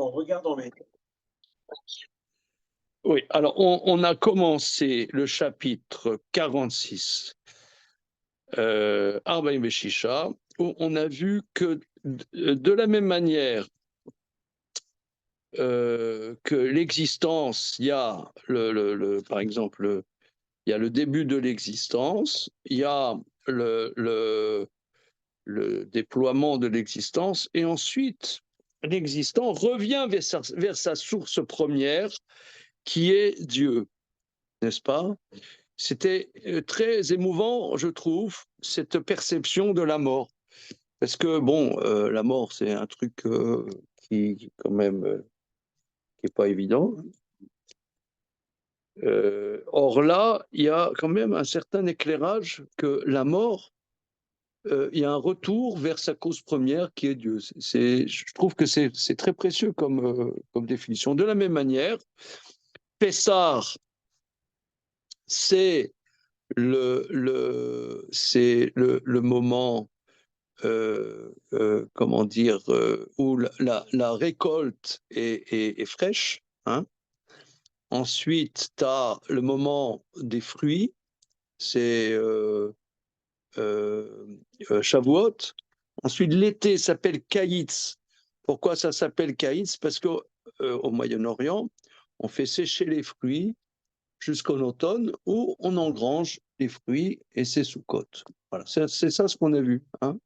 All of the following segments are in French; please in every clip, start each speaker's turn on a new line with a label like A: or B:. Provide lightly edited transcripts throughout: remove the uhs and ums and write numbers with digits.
A: en regardant les...
B: Oui, alors on a commencé le chapitre 46, Arbaïm Veshisha, où on a vu que de la même manière que l'existence, il y a par exemple, il y a le début de l'existence, il y a le déploiement de l'existence, et ensuite l'existant revient vers sa source première, qui est Dieu, n'est-ce pas? C'était très émouvant, je trouve, cette perception de la mort. Parce que, bon, la mort, c'est un truc qui, quand même, qui n'est pas évident. Or là, il y a quand même un certain éclairage que la mort, il y a un retour vers sa cause première qui est Dieu. Je trouve que c'est très précieux comme définition. De la même manière, Pessar, c'est le moment, comment dire, où la récolte est fraîche. Hein. Ensuite, tu as le moment des fruits, c'est Shavuot. Ensuite, l'été s'appelle Kaïtz. Pourquoi ça s'appelle Kaïtz? Parce qu'au Moyen-Orient, on fait sécher les fruits jusqu'en automne où on engrange les fruits et c'est Sukkot. Voilà, c'est ça ce qu'on a vu. Hein.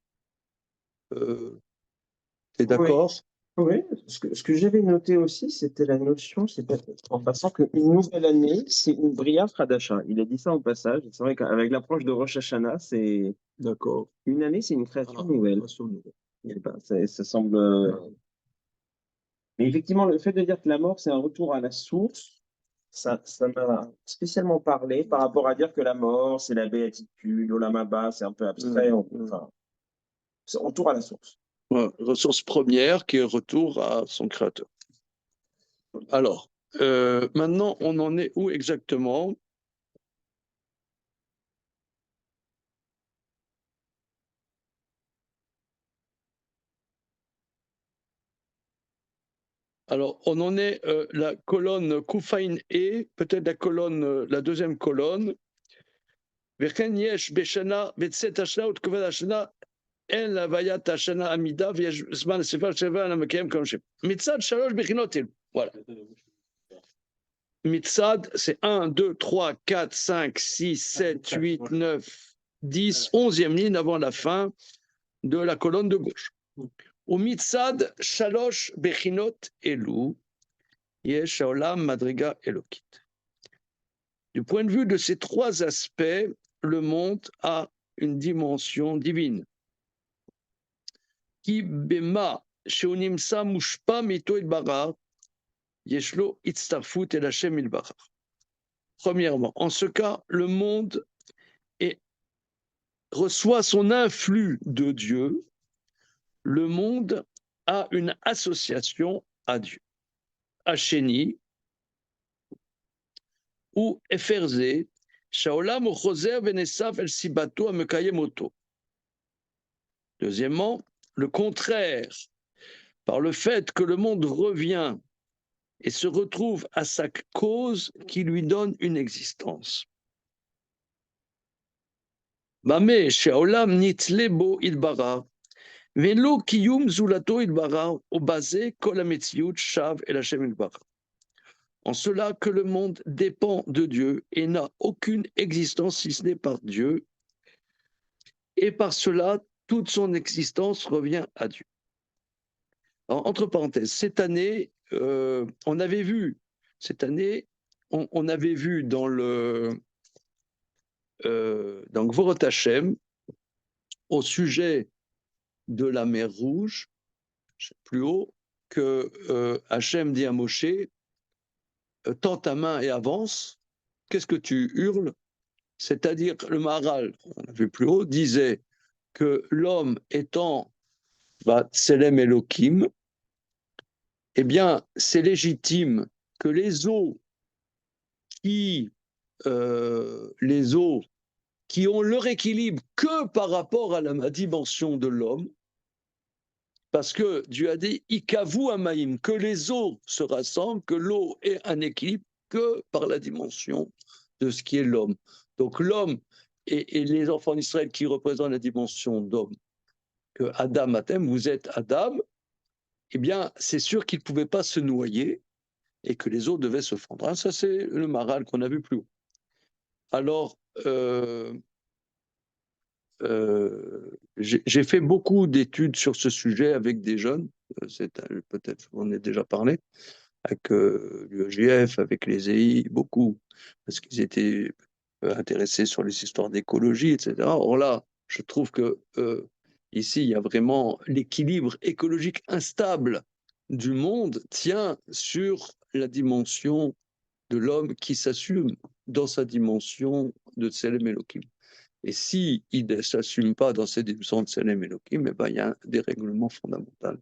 B: T'es
A: Oui,
B: d'accord?
A: oui. Ce que j'avais noté aussi, c'était la notion, c'est en passant qu'une nouvelle année, c'est une Bria Khadasha. Il a dit ça au passage. C'est vrai qu'avec l'approche de Rosh Hashanah, c'est
B: D'accord.
A: une année, c'est une création nouvelle. Je sais pas, ça semble. Mais effectivement, le fait de dire que la mort, c'est un retour à la source, ça m'a spécialement parlé par rapport à dire que la mort, c'est la béatitude, Olam Haba, c'est un peu abstrait. Enfin, c'est retour à la source.
B: Ouais, ressource première qui est retour à son créateur. Alors, maintenant, on en est où exactement? Alors, on en est la colonne Koufaïn E, peut-être la deuxième colonne. וכן יש בשנה בצאת השנה ותקופת השנה אין להוויית השנה עמידה ויש זמן לספר שבע למקיים כמו שם. מצד שלוש בחינות אלו. Voilà. Mitzad, c'est 1, 2, 3, 4, 5, 6, 7, 8, 9, 10, 11e ligne avant la fin de la colonne de gauche. Au Mitzad, Shalosh Bechinot Elu, Yesh Haolam Madriga Elokit. Du point de vue de ces trois aspects, le monde a une dimension divine. Ki bema sheunimsa mushpa mito itbarar, yeshlo itztarfut el Hashem ilbarar. Premièrement, en ce cas, le monde reçoit son influx de Dieu, le monde a une association à Dieu. Hacheni ou Eferze, Shaolam Choser Venesav El Sibato Amekayem Oto. Deuxièmement, le contraire, par le fait que le monde revient et se retrouve à sa cause qui lui donne une existence. Mame Shaolam Nitzlebo Ilbara. Velo kiyum zulato ilbarar au basé kol hametziut shav el Hashem ilbarar. En cela que le monde dépend de Dieu et n'a aucune existence si ce n'est par Dieu, et par cela toute son existence revient à Dieu. Alors, entre parenthèses, cette année, on avait vu dans dans Gvorot Hashem au sujet de la mer Rouge, plus haut, que Hachem dit à Moshe, tends ta main et avance, qu'est-ce que tu hurles? C'est-à-dire, le Maharal, on a vu plus haut, disait que l'homme étant Tselem Elohim, eh bien, c'est légitime que les eaux qui ont leur équilibre que par rapport à la dimension de l'homme, Parce que Dieu a dit, Ikavu Amaïm, que les eaux se rassemblent, que l'eau ait un équilibre que par la dimension de ce qui est l'homme. Donc l'homme et les enfants d'Israël qui représentent la dimension d'homme, que Adam Atem, vous êtes Adam, eh bien c'est sûr qu'ils ne pouvaient pas se noyer et que les eaux devaient se fondre. Ça c'est le Maral qu'on a vu plus haut. Alors, j'ai fait beaucoup d'études sur ce sujet avec des jeunes, peut-être on en a déjà parlé, avec l'UEJF, avec les EI, beaucoup, parce qu'ils étaient intéressés sur les histoires d'écologie, etc. Or là, je trouve que ici, il y a vraiment l'équilibre écologique instable du monde tient sur la dimension de l'homme qui s'assume dans sa dimension de Tselem Elohim. Et s'il ne s'assume pas dans cette dimension de Tselem Elohim, eh ben, il y a un dérèglement fondamental.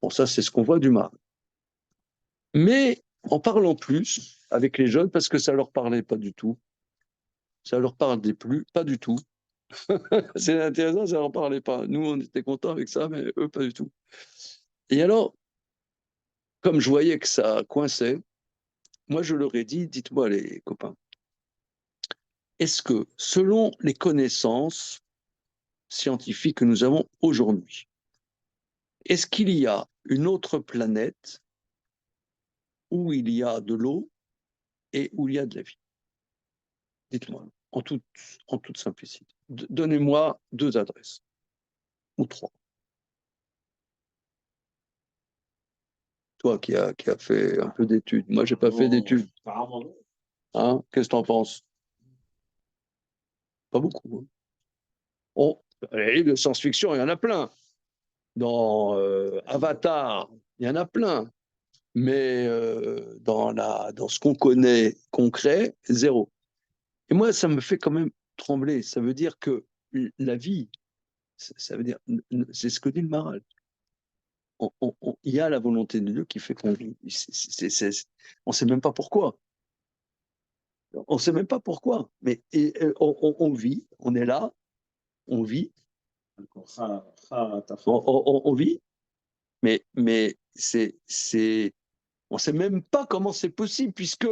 B: Bon, ça, c'est ce qu'on voit du Maral. Mais en parlant plus avec les jeunes, parce que ça ne leur parlait pas du tout, ça leur parlait plus, pas du tout. C'est intéressant, ça ne leur parlait pas. Nous, on était contents avec ça, mais eux, pas du tout. Et alors, comme je voyais que ça coinçait, moi, je leur ai dit, dites-moi les copains, est-ce que, selon les connaissances scientifiques que nous avons aujourd'hui, est-ce qu'il y a une autre planète où il y a de l'eau et où il y a de la vie? Dites-moi, en toute simplicité. Donnez-moi 2 adresses, ou 3. Toi qui as fait un peu d'études. Moi, je n'ai pas fait d'études. Hein? Qu'est-ce que tu en penses? Pas beaucoup. Hein. Les livres de science-fiction, il y en a plein. Dans Avatar, il y en a plein. Mais dans ce qu'on connaît concret, zéro. Et moi, ça me fait quand même trembler. Ça veut dire que la vie, ça veut dire, c'est ce que dit le Maral. Il y a la volonté de Dieu qui fait qu'on vit. On ne sait même pas pourquoi. On ne sait même pas pourquoi. Mais on vit, on est là, on vit. On vit, mais on ne sait même pas comment c'est possible, puisque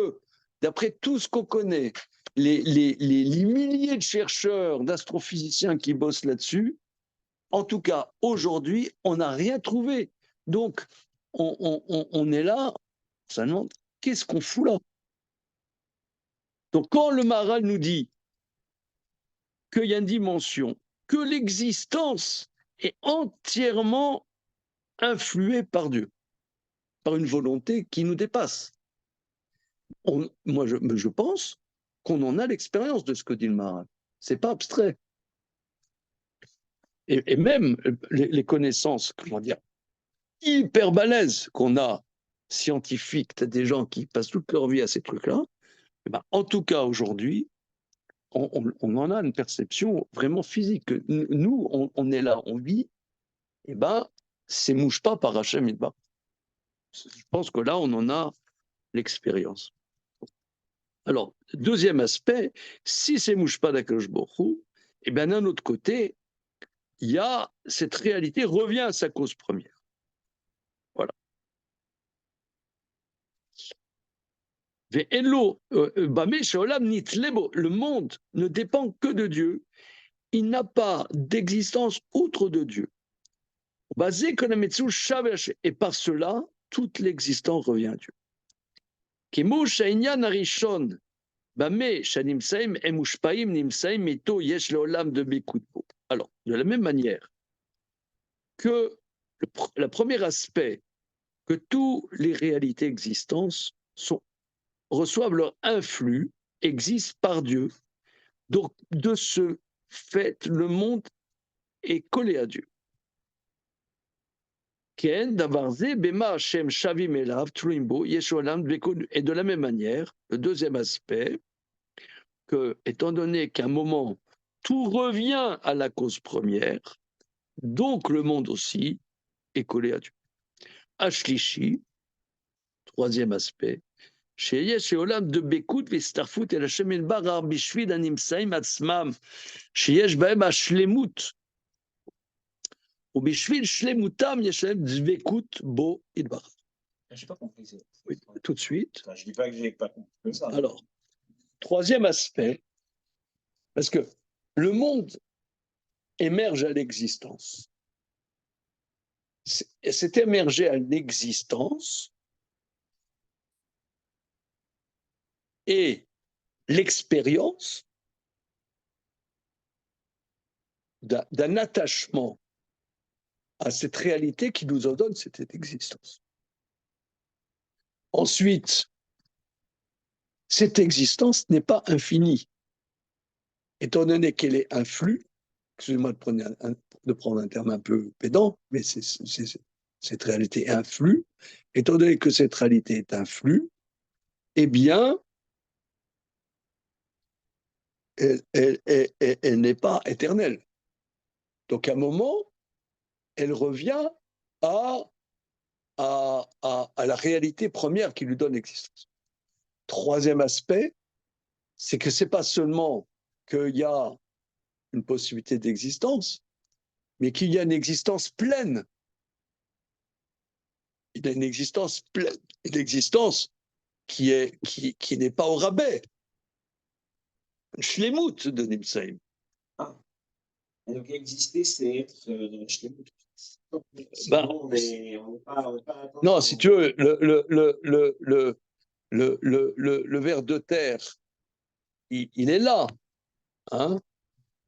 B: d'après tout ce qu'on connaît, les milliers de chercheurs, d'astrophysiciens qui bossent là-dessus, en tout cas, aujourd'hui, on n'a rien trouvé. Donc, on est là, on se demande, qu'est-ce qu'on fout là? Donc, quand le Maral nous dit qu'il y a une dimension, que l'existence est entièrement influée par Dieu, par une volonté qui nous dépasse, moi, je pense qu'on en a l'expérience de ce que dit le Maral. Ce n'est pas abstrait. Et même les connaissances, comment dire, hyper balèzes qu'on a, scientifiques, tu as des gens qui passent toute leur vie à ces trucs-là, eh ben, en tout cas aujourd'hui, on en a une perception vraiment physique. Nous, on est là, on vit, et ben, c'est mouche pas par Hachem Idba. Je pense que là, on en a l'expérience. Alors, deuxième aspect, si c'est mouche pas d'Akadosh Baruch Hu, et bien d'un autre côté, il y a cette réalité revient à sa cause première. Voilà. Le monde ne dépend que de Dieu. Il n'a pas d'existence outre de Dieu. Et par cela, toute l'existence revient à Dieu. Alors, de la même manière que le premier aspect, que toutes les réalités existantes reçoivent leur influx, existent par Dieu. Donc, de ce fait, le monde est collé à Dieu. Et de la même manière, le deuxième aspect, que, étant donné qu'à un moment, tout revient à la cause première, donc le monde aussi est collé à Dieu. Ashlishi, troisième aspect, שיש עולם דבקות והצטרפות אל השם יתברך בשביל הנמצאים עצמם, שיש בהם השלמות. ובשביל שלמותם יש להם דבקות בו יתברך.
A: Je n'ai pas compris.
B: Oui, tout de suite.
A: Enfin, je ne dis pas que je n'ai pas compris que ça.
B: Alors, troisième aspect, parce que le monde émerge à l'existence. C'est émergé à l'existence et l'expérience d'un attachement à cette réalité qui nous en donne cette existence. Ensuite, cette existence n'est pas infinie. Étant donné qu'elle est un flux, excusez-moi de prendre un terme un peu pédant, mais cette réalité est un flux. Étant donné que cette réalité est un flux, eh bien, elle n'est pas éternelle. Donc, à un moment, elle revient à la réalité première qui lui donne l'existence. Troisième aspect, c'est que ce n'est pas seulement qu'il y a une possibilité d'existence, mais qu'il y a une existence pleine. Il y a une existence pleine, une existence qui n'est pas au rabais. Shlemut de Nimsaïm.
A: Ah. Donc exister, c'est être Shlemut.
B: Ben,
A: on n'est pas
B: non, si tu veux, le ver de terre, il est là, hein?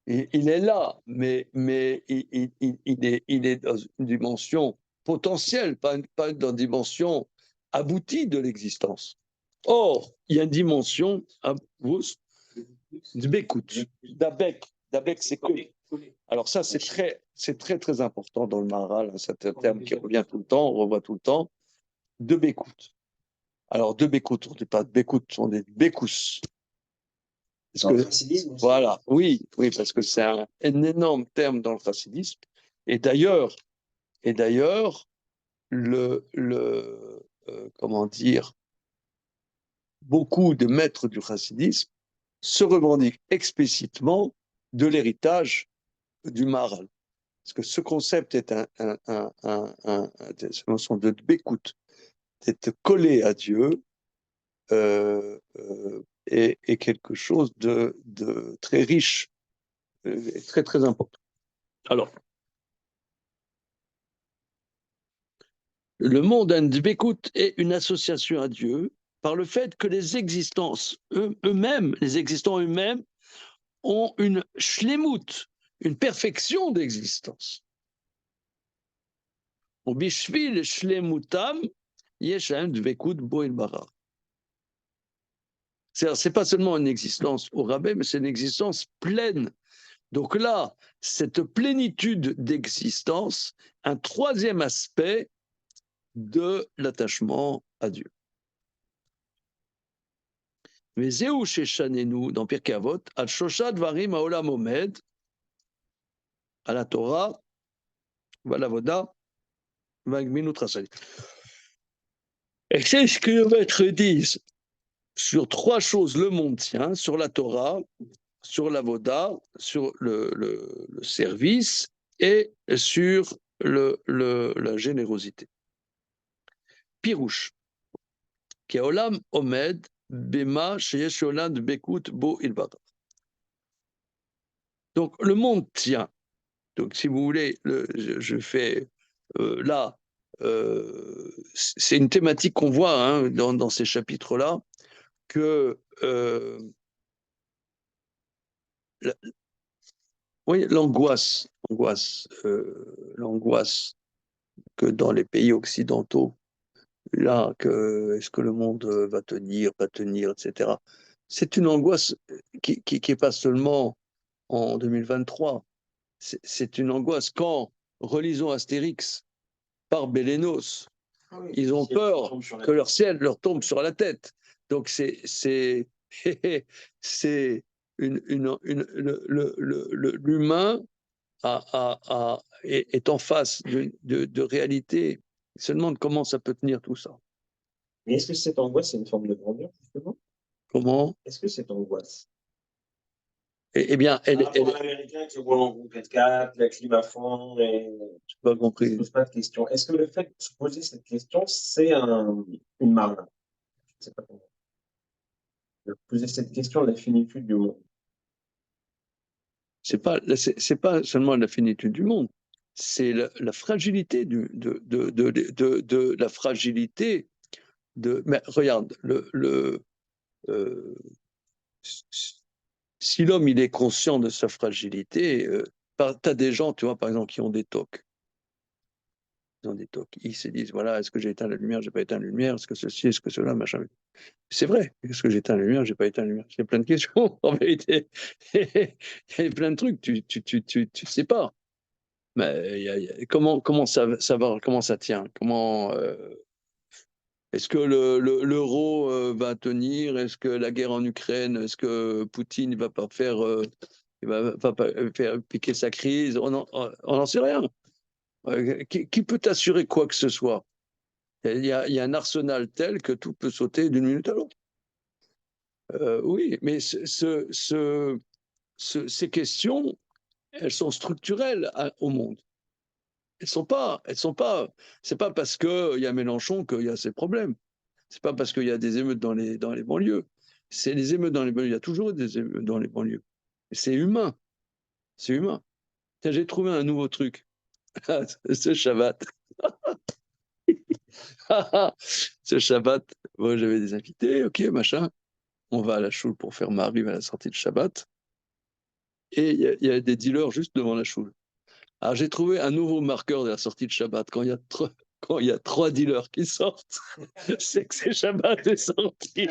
B: Il est là, mais il est dans une dimension potentielle, pas dans une dimension aboutie de l'existence. Or, il y a une dimension, d'écoute, d'abek, c'est collé. Alors ça, c'est très important dans le Maharal, c'est un terme qui revient tout le temps, on revoit tout le temps, de bécoute. Alors, de bécoute, on ne dit pas de bécoute, on dit de bécous.
A: Dans le chassidisme aussi.
B: Voilà, oui, parce que c'est un énorme terme dans le chassidisme. Et d'ailleurs, comment dire, beaucoup de maîtres du chassidisme se revendiquent explicitement de l'héritage du Maharal. Parce que ce concept est cette notion de bécoute, d'être collé à Dieu, est quelque chose de très riche et très, très important. Alors, le monde Ndbekut est une association à Dieu par le fait que les existences eux-mêmes, les existants eux-mêmes, ont une shlemut, une perfection d'existence. Au bishvil shlemutam, yeshem dvekut boil bara. C'est pas seulement une existence au rabais, mais c'est une existence pleine. Donc là, cette plénitude d'existence, un troisième aspect de l'attachement à Dieu. Mais Zéou Shechanenu, dans Pirkei Avot, Al Shoshat Varim Haolam Omed, à la Torah, Valavoda, Vagminut Rasali. Et c'est ce que les maîtres disent. Sur trois choses, le monde tient, sur la Torah, sur l'avoda, sur le service et sur la générosité. Pirouche. Keolam Omed, Bema, Sheyesh Olam Bekut Bo Ilbara. Donc le monde tient. Donc si vous voulez, je fais là, c'est une thématique qu'on voit hein, dans ces chapitres-là, que oui, l'angoisse que dans les pays occidentaux, là, est-ce que le monde va tenir, pas tenir, etc. C'est une angoisse qui n'est pas seulement en 2023. C'est une angoisse quand, relisons Astérix par Bélénos, ils ont peur que leur ciel leur tombe sur la tête. Donc c'est l'humain est en face de réalité. Il se demande comment ça peut tenir tout ça.
A: Mais est-ce que cette angoisse, c'est une forme de grandeur, justement?
B: Comment?
A: Est-ce que cette angoisse,
B: Eh bien,
A: Par rapport à l'américain qui roule en groupe 4x4, la clim à fond, et
B: je n'ai pas
A: ne se
B: compris.
A: pose pas de questions. Est-ce que le fait de se poser cette question, c'est une marque? Je ne sais pas comment. De poser cette question de la finitude du monde.
B: C'est pas seulement la finitude du monde, c'est la fragilité de la fragilité de. Mais regarde, euh, si l'homme il est conscient de sa fragilité, tu as des gens, tu vois, par exemple, qui ont des tocs. Ils ont des tocs. Ils se disent, voilà, est-ce que j'ai éteint la lumière, j'ai pas éteint la lumière, est-ce que ceci, est-ce que cela, machin. C'est vrai, est-ce que j'ai éteint la lumière, j'ai pas éteint la lumière. Il y a plein de questions, en vérité. Il y a plein de trucs, tu sais pas. Mais comment ça va, comment ça tient? Est-ce que l'euro va tenir? Est-ce que la guerre en Ukraine, est-ce que Poutine va pas faire, va pas faire piquer sa crise? On n'en sait rien. Qui peut t'assurer quoi que ce soit? Il y a un arsenal tel que tout peut sauter d'une minute à l'autre. Oui, mais ces questions, elles sont structurelles au monde. C'est pas parce qu'il y a Mélenchon qu'il y a ces problèmes. C'est pas parce qu'il y a des émeutes dans les banlieues. C'est les émeutes dans les banlieues. Il y a toujours des émeutes dans les banlieues. C'est humain. C'est humain. Tiens, j'ai trouvé un nouveau truc. Ce Shabbat. Ce Shabbat. Bon, j'avais des invités, ok, machin. On va à la choule pour faire Mariv à la sortie de Shabbat. Et il y a des dealers juste devant la choule. Alors, j'ai trouvé un nouveau marqueur de la sortie de Shabbat. Quand il y a 3 dealers qui sortent, c'est que c'est Shabbat est sorti.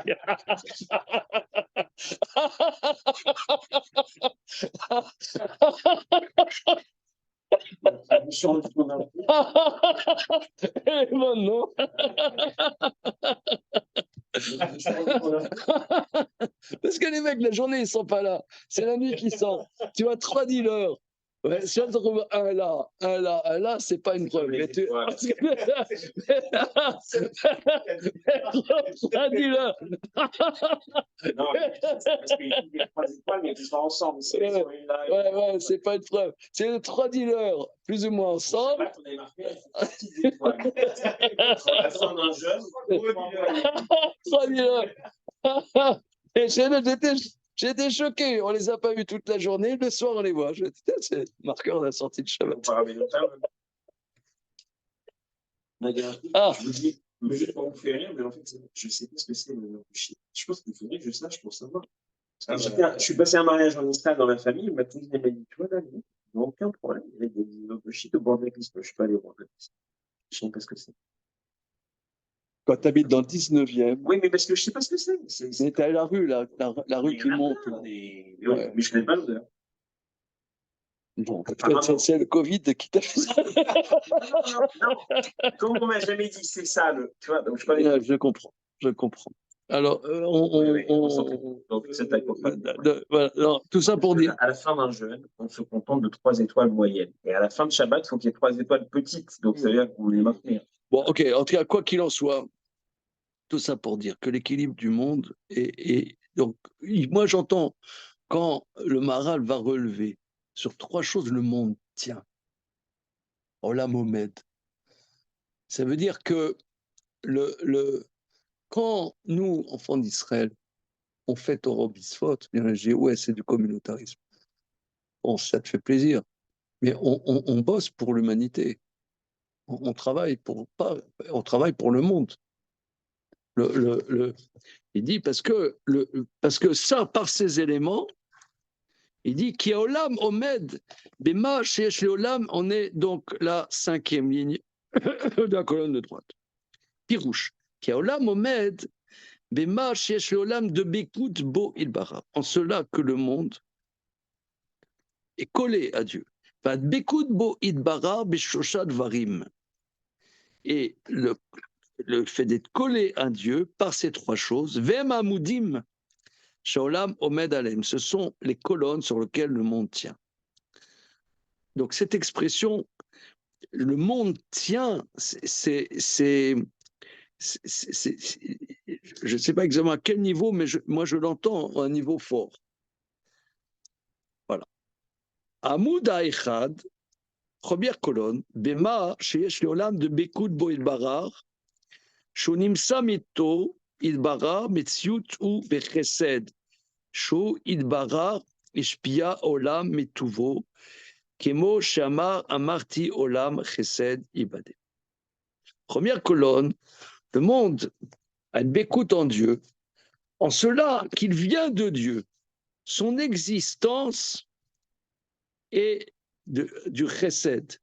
B: Et maintenant, parce que les mecs, la journée, ils sont pas là. C'est la nuit qu'ils sont. Tu vois, 3 dealers. Ouais, si on trouve un là, c'est pas une preuve. Mais tu... Parce que... 3 dealers.
A: Non, parce qu'il y a des 3 étoiles, mais ils sont ensemble.
B: Ouais, c'est pas une preuve. C'est 3 dealers, plus ou moins ensemble.
A: On avait marqué 6 étoiles. À la fin d'un jeune,
B: 3 dealers. Et j'étais choqué. On les a pas vus toute la journée. Le soir, on les voit. C'est marqueur de la sortie de Shabbat.
A: Ah, je vous dis, mais juste pour vous faire rire, mais en fait, je ne sais pas ce que c'est le shit. Je pense qu'il faudrait que je sache pour savoir. Je suis passé un mariage en Israël dans la famille, il m'a tout dit, tu vois, là, il n'y a aucun problème. Il y a des shit au bord de la piste. Je ne suis pas allé au bord de la piste. Je ne sais pas ce que c'est.
B: Quand tu habites dans le 19e.
A: Oui, mais parce que je ne sais pas ce que c'est.
B: Mais tu as la rue, la rue qui monte.
A: Mais je ne connais pas l'odeur.
B: Bon, peut-être c'est le Covid qui t'a fait ça.
A: Non. Comme on m'a jamais dit que c'est ça, tu vois, donc
B: je comprends. Alors, tout ça pour dire.
A: À la fin d'un jeûne, on se contente de 3 étoiles moyennes. Et à la fin de Shabbat, il faut qu'il y ait 3 étoiles petites. Donc, ça veut dire que vous voulez maintenir.
B: Bon, ok. En tout cas, quoi qu'il en soit, tout ça pour dire que l'équilibre du monde est donc, moi, j'entends quand le Maharal va relever sur 3 choses, le monde tient. Olam Omed. Ça veut dire que quand nous, enfants d'Israël, on fait Torah Bisfot, bien je dis, ouais, c'est du communautarisme. Bon, ça te fait plaisir, mais on bosse pour l'humanité. On travaille on travaille pour le monde. Il dit parce que ça, par ces éléments, il dit qu'il y a Olam Omed, Bema Sheyesh Olam, on est donc la 5e ligne de la colonne de droite. Pirouche, qu'il y a Olam Omed, Bema Sheyesh Olam de Bekut Bo Ilbara, en cela que le monde est collé à Dieu. Bekut Bo Ilbara Beshosha Dvarim. Et le fait d'être collé à Dieu par ces 3 choses, Vem Amudim, Shaolam Omed Alem, ce sont les colonnes sur lesquelles le monde tient. Donc cette expression, le monde tient, je ne sais pas exactement à quel niveau, mais moi je l'entends à un niveau fort. Amoud Echad, première colonne, Bema, Sheyesh Leolam de Bekoud Bo Ilbarar, Shonimsa Mito, Ilbarar, Metziut ou Bechesed, Sho Ilbarar, Ishpia Olam Metuvo, Kemo Shamar Amarti Olam Chesed Ibade. Première colonne, le monde a une bécoute en Dieu, en cela qu'il vient de Dieu. Son existence est du chesed.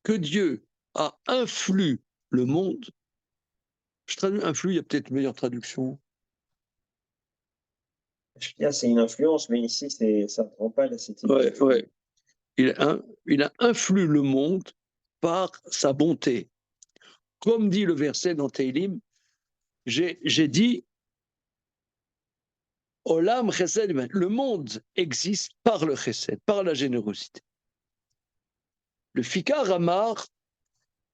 B: Que Dieu a influ le monde. Je traduis influ, il y a peut-être une meilleure traduction.
A: C'est une influence, mais ici, ça ne prend pas la cité.
B: Ouais. Il a influ le monde par sa bonté. Comme dit le verset dans Teilim, j'ai dit Olam chesed, le monde existe par le chesed, par la générosité. Le Fikar Amar,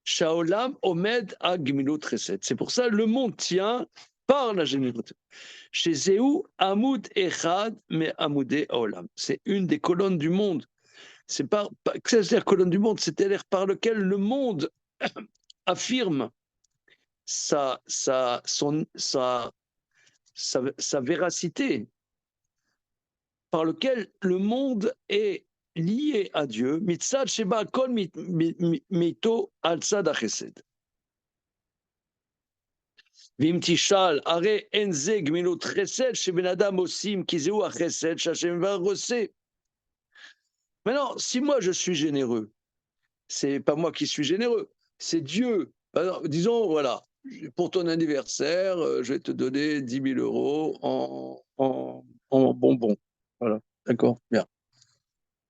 B: Shaolam Omed à Gemilut chesed. C'est pour ça que le monde tient par la générosité. Chez Zéou, Amoud Echad, mais Amoudé Olam. C'est une des colonnes du monde. C'est-à-dire colonne du monde, c'est-à-dire par lequel le monde affirme sa véracité, par lequel le monde est lié à Dieu, mitzad sheba kol mito al tzad hachesed. Vim tishal are enze gmilut chesed sheben adam osim ki zeu hachesed shashem varose. Maintenant, si moi je suis généreux, c'est pas moi qui suis généreux, c'est Dieu. Alors, disons, voilà, pour ton anniversaire, je vais te donner 10 000 euros en bonbons. Voilà, d'accord, bien.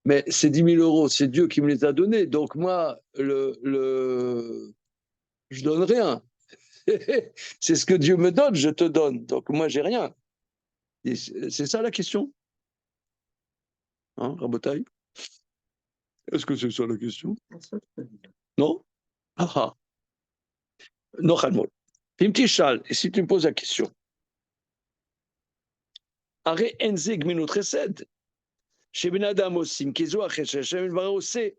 B: Mais ces 10 000 euros, c'est Dieu qui me les a donnés. Donc moi, je donne rien. C'est ce que Dieu me donne, je te donne. Donc moi, j'ai rien. C'est ça la question, hein, Rabotaï? Est-ce que c'est ça la question? Non? Ah, non, Khalmol. Pimtichal, et si tu me poses la question, Are enze gminut chesed, chez Ben Adam osim, kizo achesed, Hashem ilvara ose.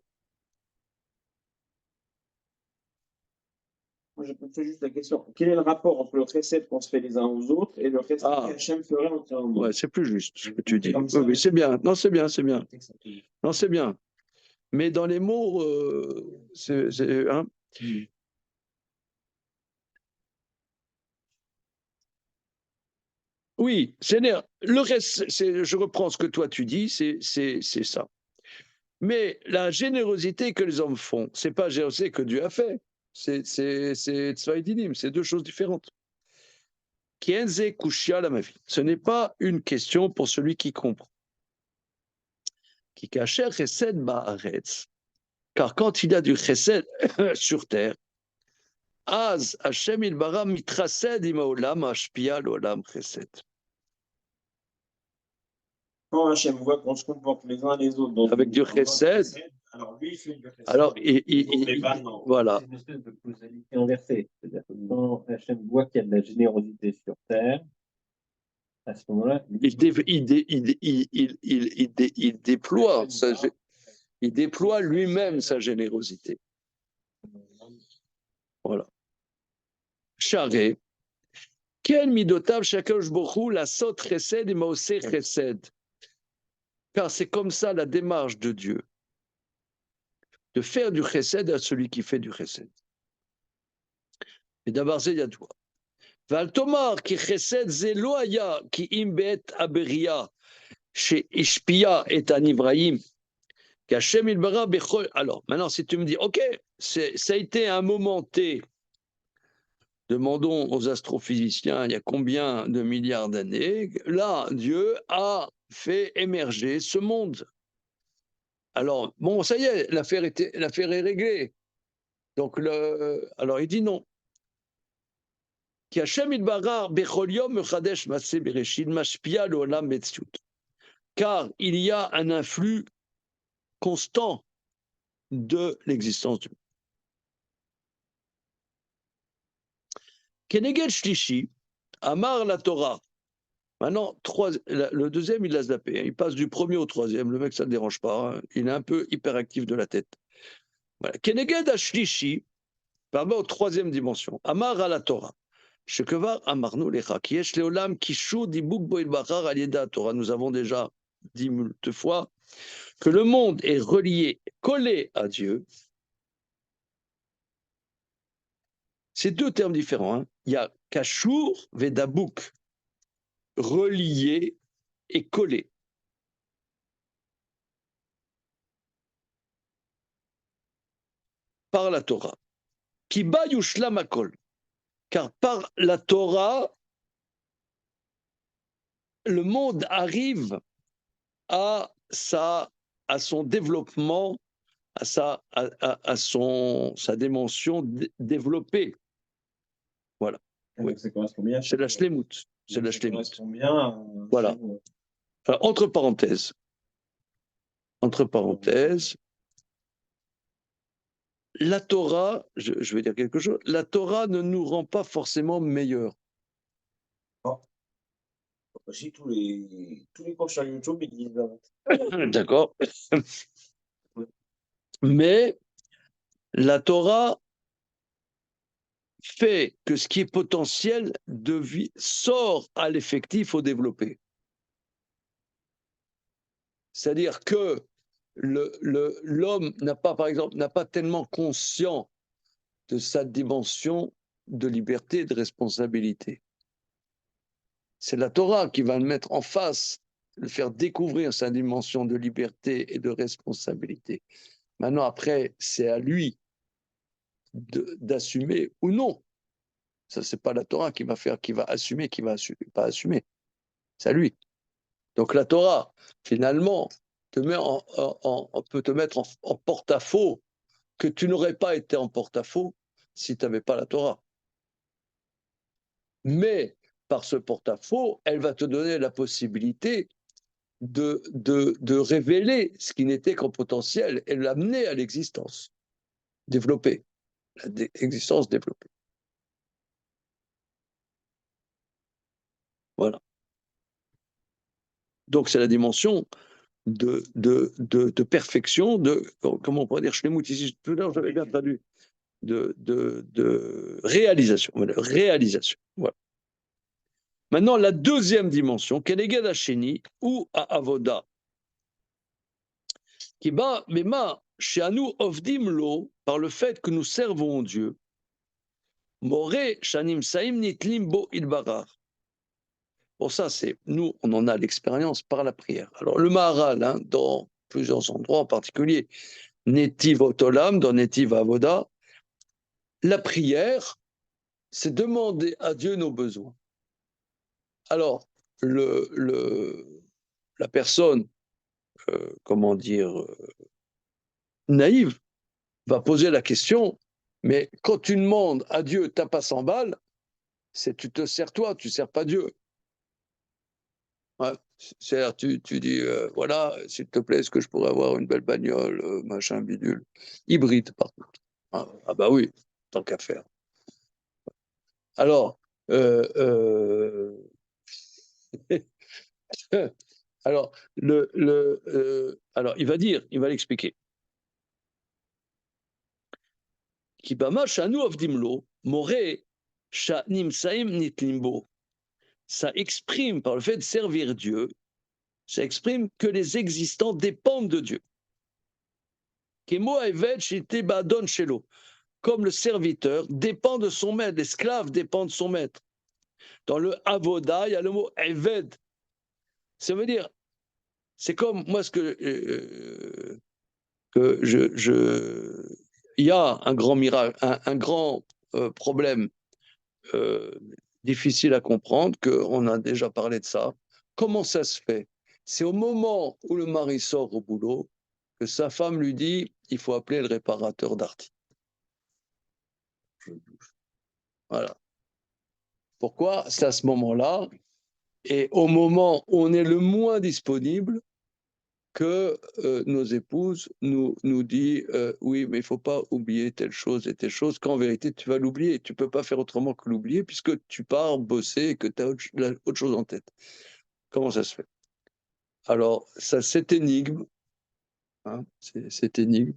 A: Je peux faire juste la question. Quel est le rapport entre le chesed qu'on se fait les uns aux autres et le chesed qu'Hachem ferait entre nous?
B: Ouais, c'est plus juste ce que tu dis. Oui, c'est bien. Non, c'est bien, c'est bien. Non, c'est bien. Mais dans les mots, hein. Oui, c'est le reste. Je reprends ce que toi tu dis, c'est ça. Mais la générosité que les hommes font, c'est pas la générosité que Dieu a fait. C'est tzvaïdinim, c'est deux choses différentes. Kienze kushia la mavi. Ce n'est pas une question pour celui qui comprend. Qui kacher chesed ba'aretz. Car quand il y a du chesed sur terre, Az Hashem ilbara mitrased im haolam hashpia l'olam chesed.
A: Quand Hachem voit qu'on se comporte les uns les autres
B: avec du chesed,
A: alors lui, il fait du chesed.
B: Alors, voilà.
C: C'est une espèce de causalité inversée. C'est-à-dire que quand Hachem voit qu'il y a de la générosité sur terre, à ce moment-là,
B: il déploie lui-même sa générosité. Voilà. Charé. Quel midotav shakadosh borou la sot chesed et maosé chesed. Car c'est comme ça la démarche de Dieu, de faire du chesed à celui qui fait du chesed. Et d'abord, c'est Yadoua. Valtomar qui chesed zeloaya qui imbet aberia chez Ishpia et Anivrahim. Alors, maintenant, si tu me dis, OK, ça a été un moment T, demandons aux astrophysiciens, il y a combien de milliards d'années, là, Dieu a fait émerger ce monde. Alors, bon, ça y est, l'affaire est réglée. Donc, alors il dit non. Car il y a un influx constant de l'existence du monde. Keneged Shlishi, Amar la Torah, Maintenant, le deuxième, il l'a zappé. Il passe du premier au troisième. Le mec, ça ne le dérange pas. Il est un peu hyperactif de la tête. Voilà. Keneged Ashlishi, par rapport aux troisième dimension. Amar à la Torah. Shekevar Amarnu Lecha. Qui est Leolam Kishu Dibuk Boil Bachar Alieda Torah. Nous avons déjà dit moult fois que le monde est relié, collé à Dieu. C'est deux termes différents. Hein. Il y a Kashur Vedabuk, relié et collé. Par la Torah. Kiba Yushlam Akol. Car par la Torah, le monde arrive à son développement, à sa dimension développée. Voilà.
A: Oui. Ça correspond bien.
B: C'est la shlemut. C'est la shlemut.
A: Ça correspond bien.
B: Voilà. Alors, entre parenthèses, la Torah, je vais dire quelque chose, la Torah ne nous rend pas forcément meilleurs.
A: Aussi, tous les cours sur YouTube, ils disent.
B: D'accord. Mais la Torah fait que ce qui est potentiel sort à l'effectif au développé. C'est-à-dire que l'homme n'a pas, par exemple, n'a pas tellement conscience de sa dimension de liberté et de responsabilité. C'est la Torah qui va le mettre en face, le faire découvrir sa dimension de liberté et de responsabilité. Maintenant, après, c'est à lui d'assumer ou non. Ça, c'est pas la Torah qui va assumer, qui va pas assumer. C'est à lui. Donc la Torah, finalement, peut te mettre en porte-à-faux que tu n'aurais pas été en porte-à-faux si tu n'avais pas la Torah. Mais par ce porte-à-faux, elle va te donner la possibilité de révéler ce qui n'était qu'en potentiel et l'amener à l'existence, développer, l'existence développée. Voilà. Donc c'est la dimension de perfection, comment on pourrait dire, Shlemut ici, tout à l'heure j'avais bien traduit, de réalisation. Voilà, réalisation. Voilà. Maintenant, la deuxième dimension, Keneged Hasheni ou à Avoda, qui va, Mema, chez nous, Ovdim Lo, par le fait que nous servons Dieu, Moré, Shanim Saim, Nitlim Bo Ilbarar. Pour ça, nous, on en a l'expérience par la prière. Alors, le Maharal, hein, dans plusieurs endroits en particulier, Netiv Otolam, dans Netiv Avoda, la prière, c'est demander à Dieu nos besoins. Alors, la personne, comment dire, naïve, va poser la question, mais quand tu demandes à Dieu, t'as pas 100 balles, c'est tu te sers toi, tu ne sers pas Dieu. Ouais, c'est-à-dire, tu dis, voilà, s'il te plaît, est-ce que je pourrais avoir une belle bagnole, machin, bidule, hybride par contre. Ah bah oui, tant qu'à faire. Alors, alors, alors, il va l'expliquer. Kibama shanu avdimlo, more shanim saim nitlimbo. Ça exprime, par le fait de servir Dieu, ça exprime que les existants dépendent de Dieu. Kemo eved shite badon shelo. Comme le serviteur dépend de son maître, l'esclave dépend de son maître. Dans le avoda, il y a le mot eved. Ça veut dire, c'est comme moi ce que il y a un grand miracle, un grand problème difficile à comprendre, qu'on a déjà parlé de ça. Comment ça se fait? C'est au moment où le mari sort au boulot que sa femme lui dit, il faut appeler le réparateur d'articles. Voilà. Pourquoi? C'est à ce moment-là, et au moment où on est le moins disponible, que nos épouses nous disent oui, mais il ne faut pas oublier telle chose et telle chose, qu'en vérité, tu vas l'oublier. Tu ne peux pas faire autrement que l'oublier puisque tu pars bosser et que tu as autre chose en tête. Comment ça se fait? Alors, ça, cette énigme, hein, cette énigme,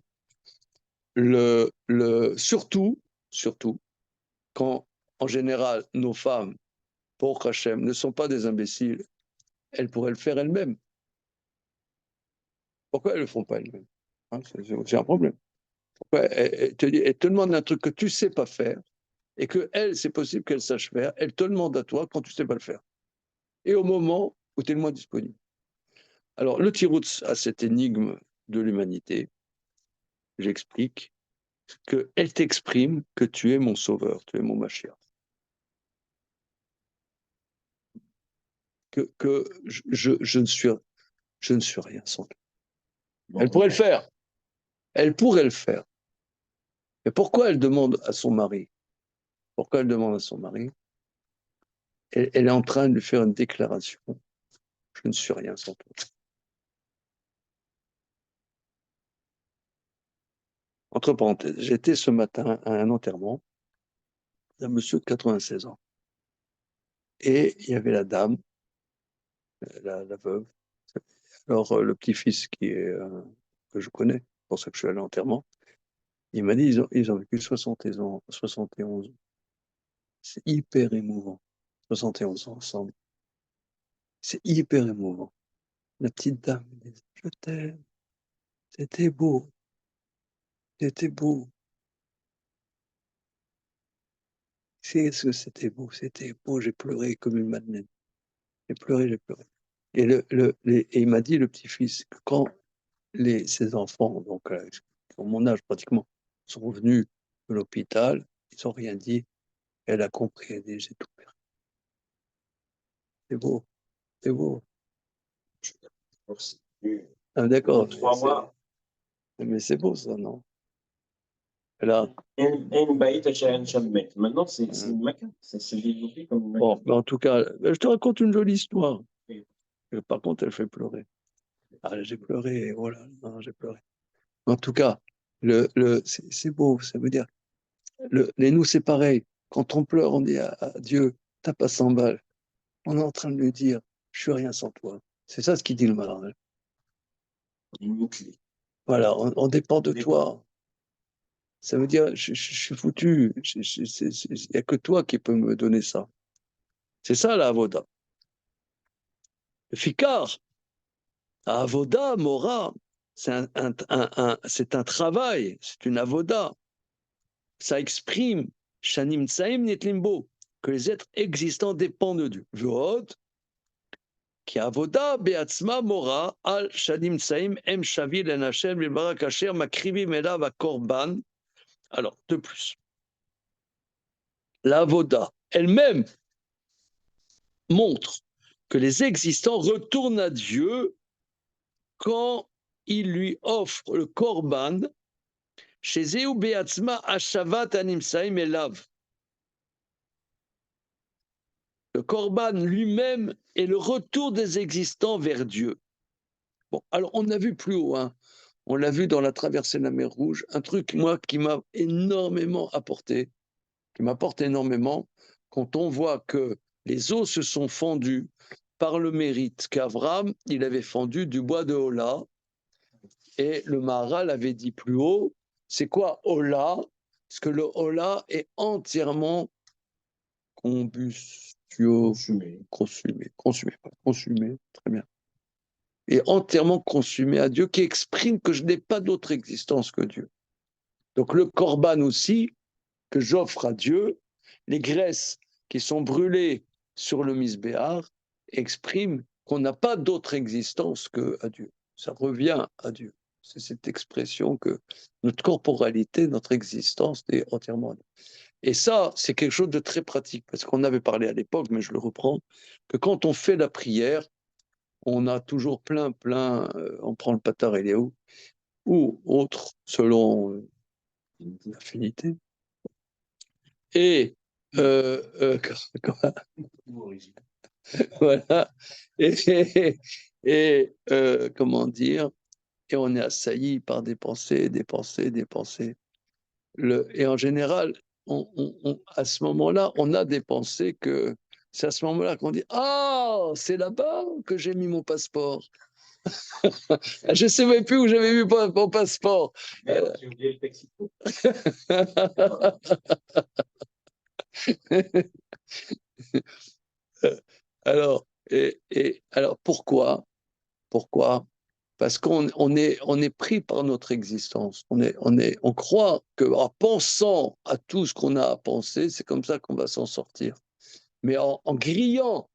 B: surtout, quand, en général, nos femmes, pour Hachem, ne sont pas des imbéciles, elles pourraient le faire elles-mêmes. Pourquoi elles ne le font pas elles-mêmes? Hein, c'est un problème. Pourquoi elles te demandent un truc que tu ne sais pas faire et que elle, c'est possible qu'elle sache faire. Elle te demande à toi quand tu ne sais pas le faire. Et au moment où tu es le moins disponible. Alors, le tiroutz à cette énigme de l'humanité, j'explique qu'elle t'exprime que tu es mon sauveur, tu es mon Mashiach. Que je ne suis rien sans toi. Elle pourrait le faire. Elle pourrait le faire. Mais pourquoi elle demande à son mari? Pourquoi elle demande à son mari? Elle est en train de lui faire une déclaration. Je ne suis rien sans toi. Entre parenthèses, j'étais ce matin à un enterrement d'un monsieur de 96 ans. Et il y avait la dame, la veuve. Alors, le petit-fils que je connais, c'est pour ça que je suis allé à l'enterrement, il m'a dit ils ont vécu 71 ans, 71 ans. C'est hyper émouvant. 71 ans ensemble. C'est hyper émouvant. La petite dame me dit je t'aime. C'était beau. C'était beau. C'est ce que c'était beau. C'était beau. J'ai pleuré comme une madeleine. J'ai pleuré, j'ai pleuré. Et, et il m'a dit, le petit-fils, que quand ses enfants, donc qui ont mon âge pratiquement, sont revenus de l'hôpital, ils n'ont rien dit. Elle a compris, elle a dit, j'ai tout perdu. C'est beau, c'est beau. Ah, d'accord.
A: 3 mois.
B: Mais c'est beau ça, non? Là.
A: Maintenant, c'est une macaque. C'est développé comme une macaque.
B: Bon, mais en tout cas, je te raconte une jolie histoire. Par contre, elle fait pleurer. Ah, j'ai pleuré, voilà, non, j'ai pleuré. En tout cas, c'est beau, ça veut dire, les nous, c'est pareil. Quand on pleure, on dit à Dieu, t'as pas 100 balles. On est en train de lui dire, je suis rien sans toi. C'est ça ce qu'il dit le malin. Voilà, on dépend de toi. Ça veut dire, je suis foutu. Il n'y a que toi qui peux me donner ça. C'est ça la avoda. Le fikar, la avoda, mora, c'est un travail, c'est une avoda. Ça exprime, shanim tsaim netlimbo, que les êtres existants dépendent de Dieu. V'od, qui avoda beatzma mora al shanim tsaim em shavi len Hashem v'barak asher makrivim elav korban. Alors, de plus, la avoda elle-même montre que les existants retournent à Dieu quand il lui offre le korban chez Zeu beatzma ashavat animsaim elav. Le korban lui-même est le retour des existants vers Dieu. Bon, alors on a vu plus haut, hein, on l'a vu dans la traversée de la mer Rouge, un truc, moi, qui m'a énormément apporté, qui m'apporte énormément, quand on voit que les eaux se sont fendues par le mérite qu'Avram, il avait fendu du bois de Hola, et le Maharal avait dit plus haut, c'est quoi Hola? Parce que le Hola est entièrement consumé, très bien, et entièrement consumé à Dieu, qui exprime que je n'ai pas d'autre existence que Dieu. Donc le korban aussi, que j'offre à Dieu, les graisses qui sont brûlées sur le misbéar, expriment qu'on n'a pas d'autre existence qu'à Dieu. Ça revient à Dieu. C'est cette expression que notre corporalité, notre existence est entièrement à Dieu. Et ça, c'est quelque chose de très pratique, parce qu'on avait parlé à l'époque, mais je le reprends, que quand on fait la prière, on a toujours plein, on prend le patar Eléou, ou autre, selon l'affinité. Et, voilà. Et comment dire, et on est assailli par des pensées, des pensées, des pensées. Et en général, à ce moment-là, on a des pensées que c'est à ce moment-là qu'on dit ah, c'est là-bas que j'ai mis mon passeport. Je ne sais même plus où j'avais mis mon passeport.
C: J'ai oublié le Mexico.
B: Alors, alors pourquoi? Pourquoi? Parce on est pris par notre existence. On croit qu'en pensant à tout ce qu'on a à penser, c'est comme ça qu'on va s'en sortir. Mais en grillant,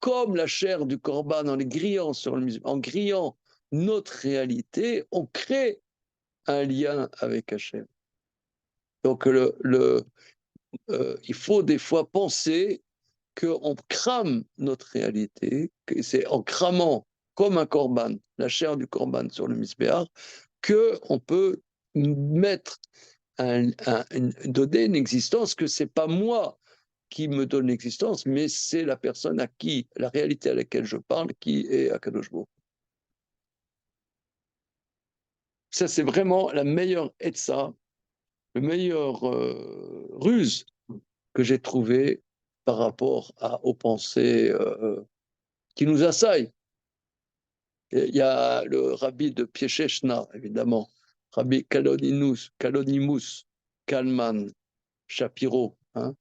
B: comme la chair du corban, en les grillant sur le musulman, en grillant notre réalité, on crée un lien avec Hachem. Donc, il faut des fois penser qu'on crame notre réalité, que c'est en cramant comme un corban, la chair du corban sur le misbéar, qu'on peut mettre donner une existence que c'est pas moi qui me donne l'existence, mais c'est la personne à qui, la réalité à laquelle je parle, qui est Akadosh Baruch. Ça, c'est vraiment la meilleure etza, le meilleur ruse que j'ai trouvé par rapport aux pensées qui nous assaillent. Il y a le rabbi de Pieshechna, évidemment, rabbi Kalonimus Kalman Shapiro. Hein,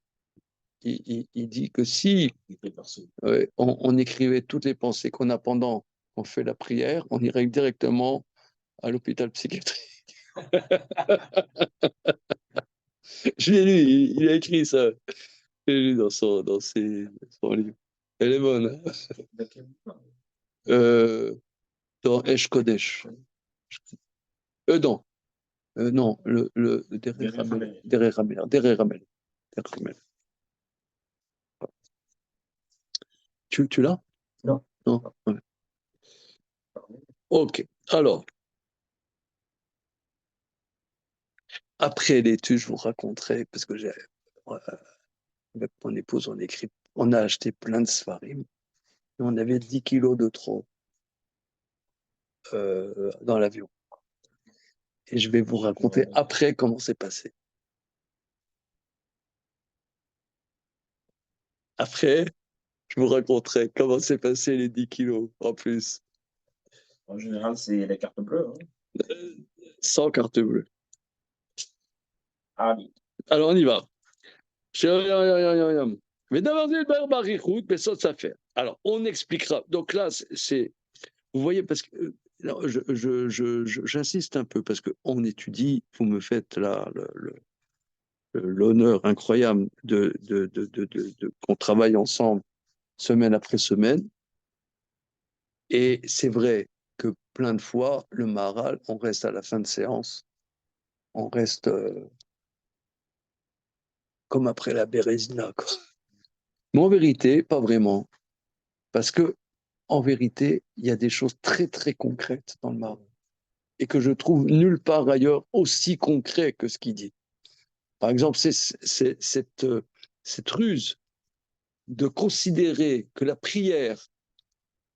B: il dit que si on écrivait toutes les pensées qu'on a pendant qu'on fait la prière, on irait directement à l'hôpital psychiatrique. Je l'ai lu, il a écrit ça. Je l'ai lu dans son livre. Elle est bonne. Dans Esh Kodesh. Non, non, le Derech Ramel. Tu l'as?
A: Non.
B: Non. Ouais. Ok. Alors, après l'étude, je vous raconterai, parce que avec mon épouse, on a acheté plein de Sfarim, et on avait 10 kilos de trop dans l'avion. Et je vais vous raconter après comment c'est passé. Après, je vous raconterai comment c'est passé les 10 kilos en plus.
A: En général, c'est les cartes bleues. Hein.
B: Sans carte bleue.
A: Ah oui.
B: Alors on y va. Mais d'abord, mais ça fait. Alors, on expliquera. Donc là, vous voyez, parce que j'insiste un peu, parce qu'on étudie, vous me faites là l'honneur incroyable qu'on travaille ensemble semaine après semaine. Et c'est vrai que plein de fois, le Maharal, on reste à la fin de séance, on reste comme après la Bérésina, quoi. Mais en vérité, pas vraiment. Parce que, en vérité, il y a des choses très, très concrètes dans le Maharal. Et que je trouve nulle part ailleurs aussi concret que ce qu'il dit. Par exemple, c'est cette ruse de considérer que la prière,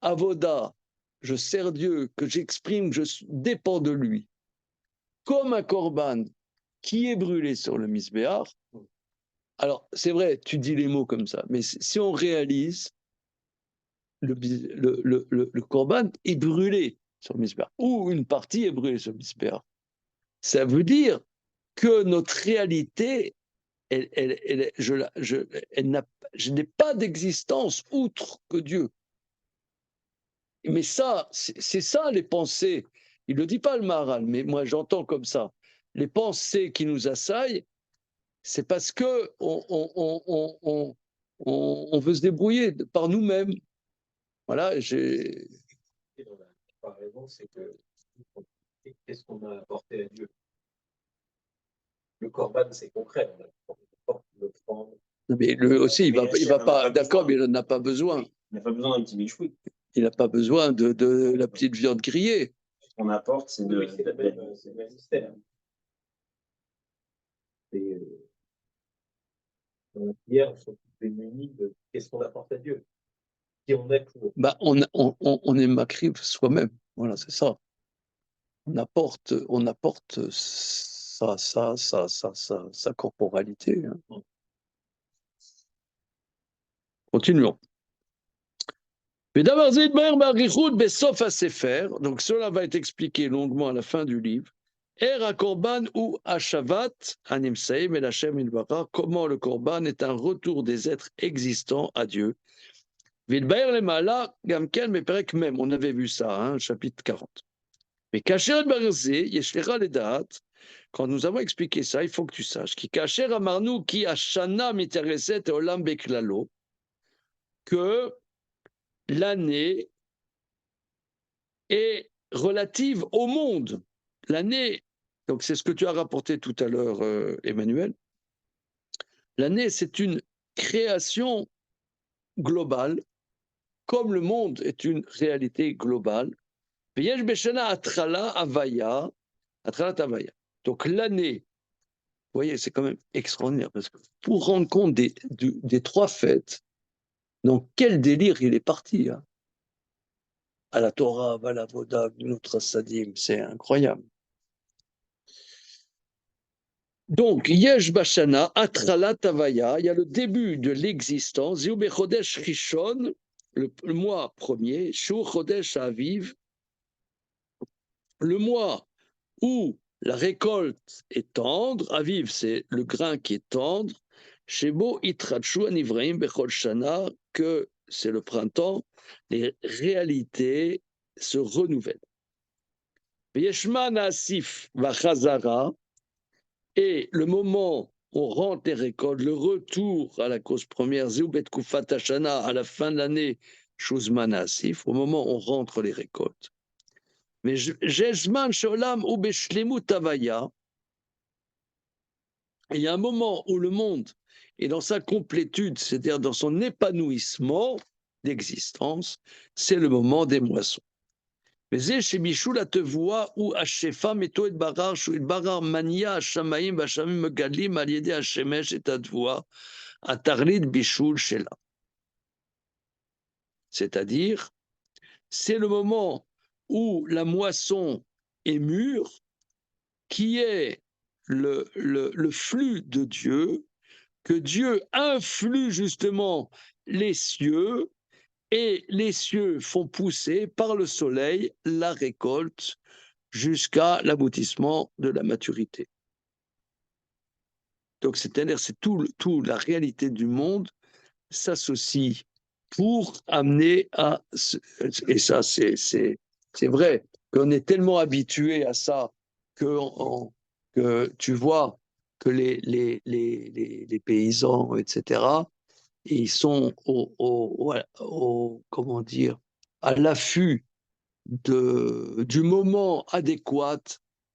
B: avoda, je sers Dieu, que j'exprime, que je dépends de lui, comme un korban qui est brûlé sur le misbéar. Alors, c'est vrai, tu dis les mots comme ça, mais si on réalise, le korban est brûlé sur le misbéar, ou une partie est brûlée sur le misbéar. Ça veut dire que notre réalité, je n'ai pas d'existence outre que Dieu. Mais ça, c'est ça les pensées. Il ne le dit pas le Maharal, mais moi j'entends comme ça. Les pensées qui nous assaillent, c'est parce que on veut se débrouiller par nous-mêmes. Voilà,
C: La comparaison, c'est que qu'est-ce qu'on a apporté à Dieu? Le corban, c'est concret. On apporte l'offrande.
B: mais lui aussi, il va pas, d'accord, mais il n'en a pas besoin.
A: Il n'a pas besoin d'un petit méchoui.
B: Il n'a pas besoin de la petite viande grillée.
A: Ce qu'on apporte, c'est de.
C: Oui, c'est le même système. Dans la prière, on se démunis de qu'est-ce qu'on apporte à Dieu. qui on est pour.
B: Bah, on est Makriv soi-même. Voilà, c'est ça. On apporte sa corporalité. Hein. Continuons. Donc cela va être expliqué longuement à la fin du livre. Korban ou Ashavat Animseim et Hashem Ilbara, comment le Korban est un retour des êtres existants à Dieu. Vilbaer le Mala, Gamken, mais même, on avait vu ça, hein, chapitre 40. Mais Kacher Barzé, Yeshlecha Ledaat, quand nous avons expliqué ça, il faut que tu saches, qui Kacher Amarnu, qui Ashana Mitereset et Olam Beklalo, que l'année est relative au monde. L'année, donc c'est ce que tu as rapporté tout à l'heure, Emmanuel. L'année, c'est une création globale, comme le monde est une réalité globale. Donc l'année, vous voyez, c'est quand même extraordinaire, parce que pour rendre compte des trois fêtes, dans quel délire il est parti, hein. À la Torah, à la Voda, notre Sadim, c'est incroyable. Donc, Yesh Bashana, Atrala Tavaya, il y a le début de l'existence, Zioube Chodesh Rishon, le mois premier, Shur Chodesh Aviv, le mois où la récolte est tendre, Aviv, c'est le grain qui est tendre, Shebo Itrachu Anivraim Bechol Shana, que c'est le printemps, les réalités se renouvellent. Yeshman Asif Vachazara, et le moment où on rentre les récoltes, le retour à la cause première, Zeubet Kufat Hashana, à la fin de l'année, Shuzman Asif, au moment où on rentre les récoltes. Mais Jezman Sholam ou Beshlemu Tavaya, il y a un moment où le monde est dans sa complétude, c'est-à-dire dans son épanouissement d'existence, c'est le moment des moissons. וזה שבישול התבואה הוא השפע מתו את ברר, שהוא התברר מניע השמיים והשמיים מגלים על ידי השמש את התבואה, התכלית בישול שלה. C'est-à-dire, c'est le moment où la moisson est mûre, qui est le flux de Dieu, que Dieu influe justement les cieux, et les cieux font pousser par le soleil la récolte jusqu'à l'aboutissement de la maturité. Donc, c'est-à-dire, c'est tout la réalité du monde s'associe pour amener à... Et ça, c'est vrai qu'on est tellement habitué à ça que tu vois que les paysans, etc., ils sont comment dire, à l'affût du moment adéquat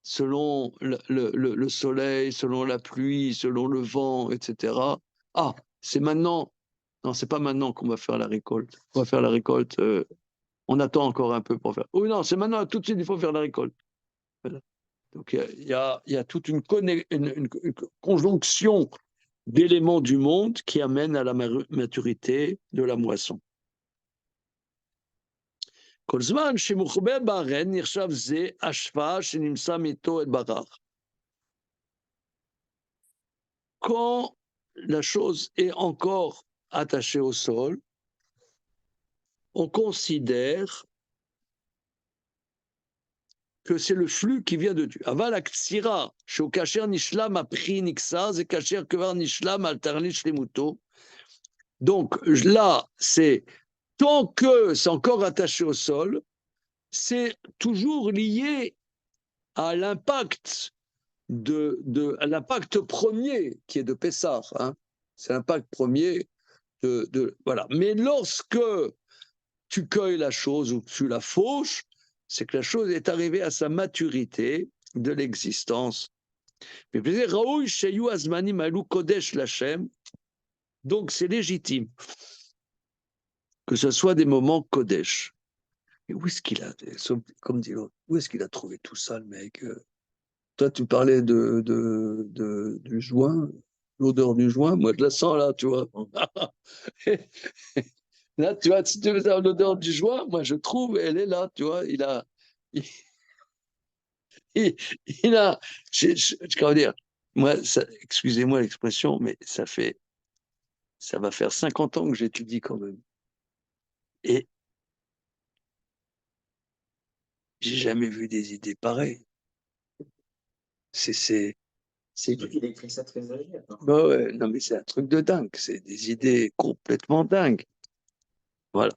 B: selon le soleil, selon la pluie, selon le vent, etc. Ah, c'est maintenant, non, c'est pas maintenant qu'on va faire la récolte. On va faire la récolte, on attend encore un peu pour faire. Oui, non, c'est maintenant, tout de suite, il faut faire la récolte. Voilà. Donc il y a toute une conjonction d'éléments du monde qui amène à la maturité de la moisson. כל זמן שמוחבא בארן נחשב זה השפעה שנמצא מאיתו את ברר. Quand la chose est encore attachée au sol, on considère que c'est le flux qui vient de Dieu. Aval aktsira, שהוא כאשר נשלם הפרי נקצר, זה כאשר כבר נשלם על תרנית שלמותו. Donc là, c'est tant que c'est encore attaché au sol, c'est toujours lié à l'impact à l'impact premier qui est de Pessah. Hein. C'est l'impact premier voilà. Mais lorsque tu cueilles la chose ou que tu la fauches, c'est que la chose est arrivée à sa maturité de l'existence. Donc c'est légitime que ce soit des moments Kodesh. Mais où est-ce qu'il a, comme dit l'autre, où est-ce qu'il a trouvé tout ça, le mec? Toi, tu parlais du joint, l'odeur du joint. Moi, je la sens là, tu vois. Là, tu vois, si tu veux savoir l'odeur du joint, moi, je trouve, elle est là, tu vois. Il, il, il a, comment dire, moi, excusez-moi l'expression, mais ça va faire 50 ans que j'étudie quand même. Et j'ai jamais vu des idées pareilles. C'est
A: Surtout qu'il écrit ça très âgé.
B: bah ouais, non, mais c'est un truc de dingue. C'est des idées complètement dingues. Voilà.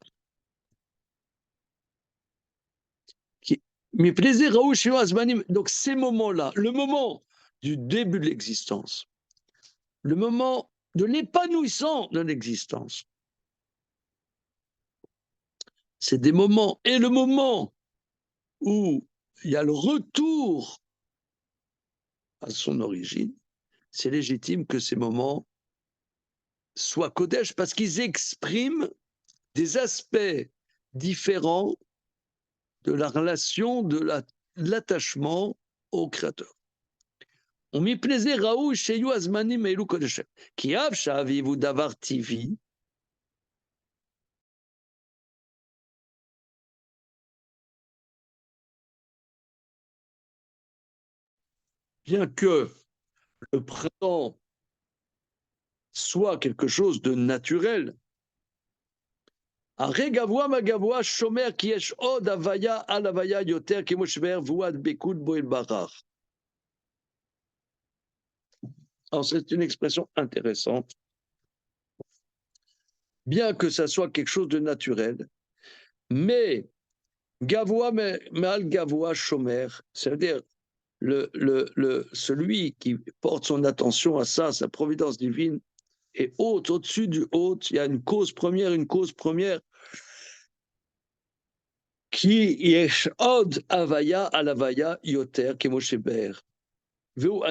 B: Mais plaisir, Raoul, donc ces moments-là, le moment du début de l'existence, le moment de l'épanouissement de l'existence, c'est des moments, et le moment où il y a le retour à son origine, c'est légitime que ces moments soient Kodesh parce qu'ils expriment des aspects différents de la relation, de l'attachement au Créateur. ומפני ראוי שיהיו הזמנים האלו קודש. כי אף שהאביב הוא דבר טבעי, bien que le printemps soit quelque chose de naturel, הרי גבוה מהגבוה שומר כי יש עוד הוויה על הוויה יותר כמו שבר והוא הדבקות בו יתברך. Alors c'est une expression intéressante. Bien que ça soit quelque chose de naturel, mais gavoa mal gavoa shomer, c'est-à-dire celui qui porte son attention à ça, sa providence divine, est haute, au-dessus du haut, il y a une cause première, qui yesh od avaya al avaya yoter kemosheber, veu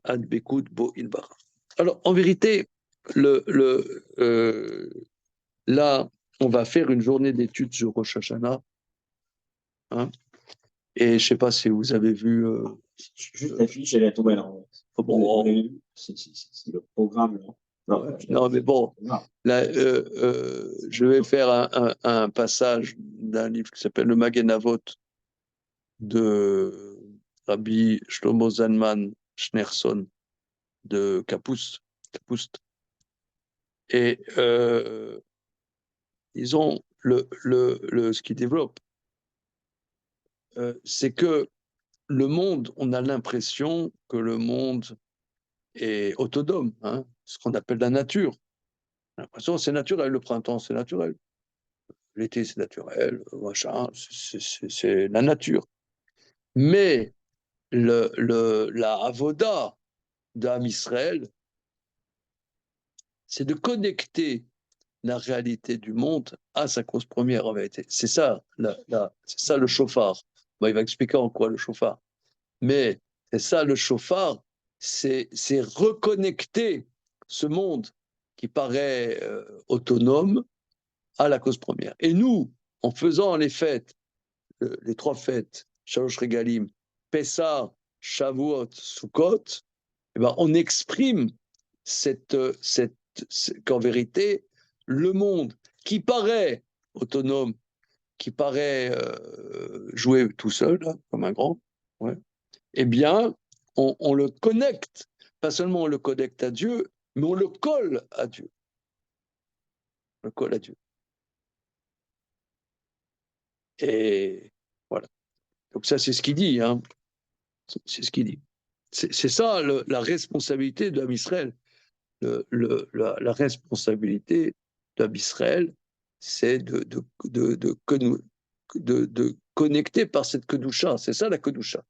B: adbekut bo ilbar. Alors, en vérité, là, on va faire une journée d'études sur Rosh Hashanah, hein, et je ne sais pas si vous avez vu.
A: Juste l'affiche, elle est tombée là.
B: Bon,
A: c'est le programme. Là.
B: Non, mais bon, là, je vais faire un passage d'un livre qui s'appelle Le Magen Avot de Rabbi Shlomo Zalman Schneerson de Kapoust. Et ils ont ce qu'ils développent, c'est que le monde, on a l'impression que le monde est autonome, hein, ce qu'on appelle la nature. On a l'impression que c'est naturel, le printemps c'est naturel. L'été, c'est naturel, machin, c'est la nature. Mais la avoda d'Am Israël, c'est de connecter la réalité du monde à sa cause première, en vérité. C'est ça, c'est ça le chauffard. Bon, il va expliquer en quoi le chauffard. Mais c'est ça le chauffard, c'est reconnecter ce monde qui paraît autonome à la cause première. Et nous, en faisant les fêtes, les trois fêtes, Shalosh Regalim, Pessah, Shavuot, Sukkot, eh ben, on exprime qu'en vérité, le monde qui paraît autonome, qui paraît jouer tout seul, là, comme un grand, ouais, eh bien, on le connecte. Pas seulement on le connecte à Dieu, mais on le colle à Dieu. On le colle à Dieu. Et voilà. Donc ça, c'est ce qu'il dit. Hein. C'est ce qu'il dit. C'est ça la responsabilité de l'homme Israël. La responsabilité de l'homme Israël, c'est de connecter par cette kedusha. C'est ça la kedusha.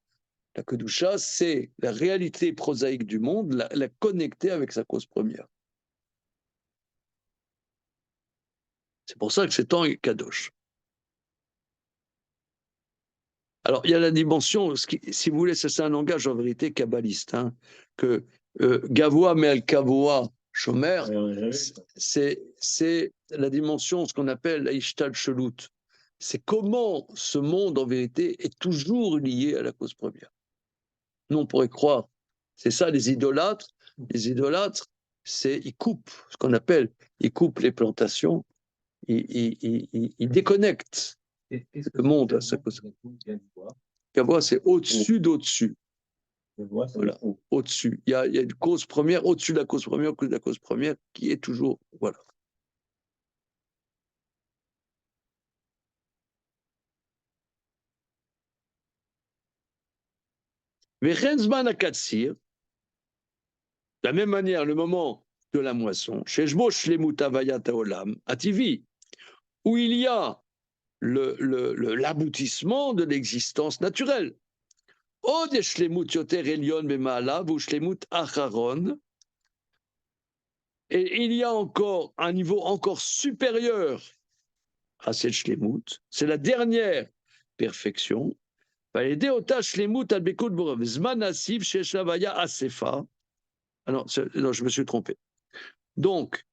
B: La kedusha, c'est la réalité prosaïque du monde, la connecter avec sa cause première. C'est pour ça que c'est temps kadosh. Alors, il y a la dimension, si vous voulez, c'est un langage en vérité kabbaliste, hein, que Gavoa Me'al Kavoa Shomer, c'est la dimension, ce qu'on appelle la Ishtal Shelut. C'est comment ce monde, en vérité, est toujours lié à la cause première. Nous, on pourrait croire, c'est ça les idolâtres. Les idolâtres, ils coupent, ce qu'on appelle, ils coupent les plantations, il déconnecte
C: Qu'est-ce que
B: le monde à sa cause. Gavois, c'est au-dessus d'au-dessus. Voilà, au-dessus. Il y a une cause première, au-dessus de la cause première, au-dessus de la cause première, qui est toujours. Voilà. De la même manière, le moment de la moisson, chez Shmosh Lemutavayat Olam, à Tivi, où il y a l'aboutissement de l'existence naturelle. Od Shlemut Yoter Elion Bema'alav ou Shlemut Acharon. Et il y a encore un niveau encore supérieur à cette Shlemut. C'est la dernière perfection. Ah non, je me suis trompé. Donc,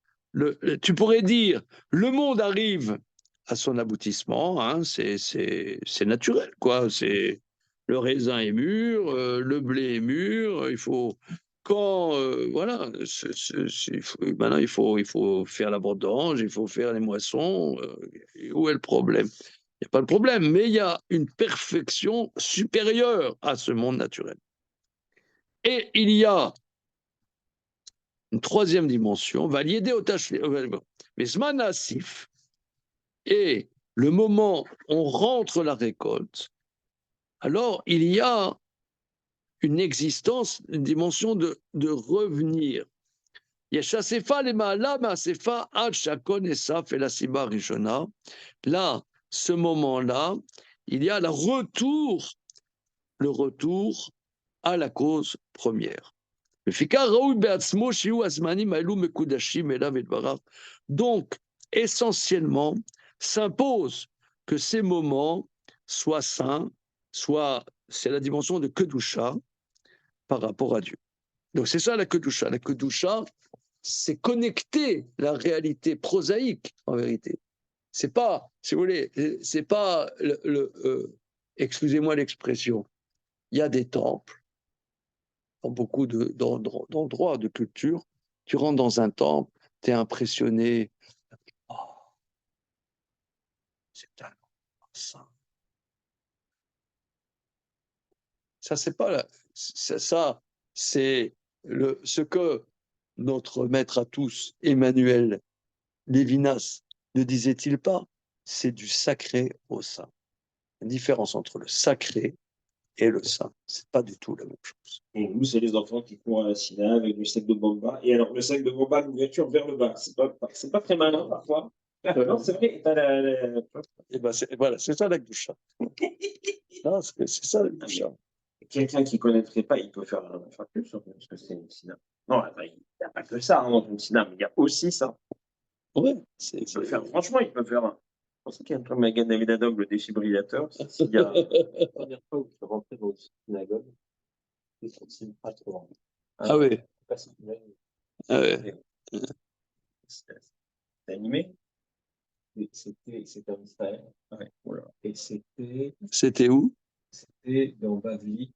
B: tu pourrais dire, le monde arrive à son aboutissement, hein, c'est naturel, quoi. C'est le raisin est mûr, le blé est mûr. Il faut voilà. Maintenant, il faut faire la vendange, il faut faire les moissons. Où est le problème? Il n'y a pas de problème, mais il y a une perfection supérieure à ce monde naturel. Et il y a une troisième dimension, va l'aider au tâches, mais Zmanasif, et le moment où on rentre la récolte, alors il y a une existence, une dimension de revenir. Yeshasefa le ma'ala ma'asefa ad shakon esaf et la siba rishona. Là, ce moment-là, il y a le retour à la cause première. Donc, essentiellement, s'impose que ces moments soient saints, c'est la dimension de Kedusha par rapport à Dieu. Donc c'est ça la Kedusha. La Kedusha, c'est connecter la réalité prosaïque, en vérité. C'est pas, si vous voulez, c'est pas excusez-moi l'expression, il y a des temples, dans beaucoup d'endroits de culture, tu rentres dans un temple, tu es impressionné. Oh, c'est tellement saint. Ça, c'est pas ça, c'est ce que notre maître à tous, Emmanuel Lévinas, ne disait-il pas? C'est du sacré au saint. La différence entre le sacré et le saint, c'est pas du tout la même chose.
A: Et nous, c'est les enfants qui courent à la Sina avec du sac de bomba. Et alors, le sac de bomba, l'ouverture vers le bas. C'est pas très malin parfois. Non, c'est vrai.
B: Et ben voilà, c'est ça la Kedusha. Non, c'est ça la Kedusha.
A: Quelqu'un qui ne connaîtrait pas, il peut faire un factus, parce que c'est une Sina. Non, il n'y a pas que ça dans une Sina, mais il y a aussi ça.
B: Ouais,
A: franchement, il peut faire un. C'est pour ça qu'il y a un peu Magan David Adog, le défibrillateur.
C: La première fois où je suis rentré dans une synagogue, je ne suis pas trop.
B: Ah oui. Ah ouais.
A: C'était animé.
C: C'était en Israël.
A: Ouais, voilà.
C: Et
B: c'était où?
C: C'était dans Bavli,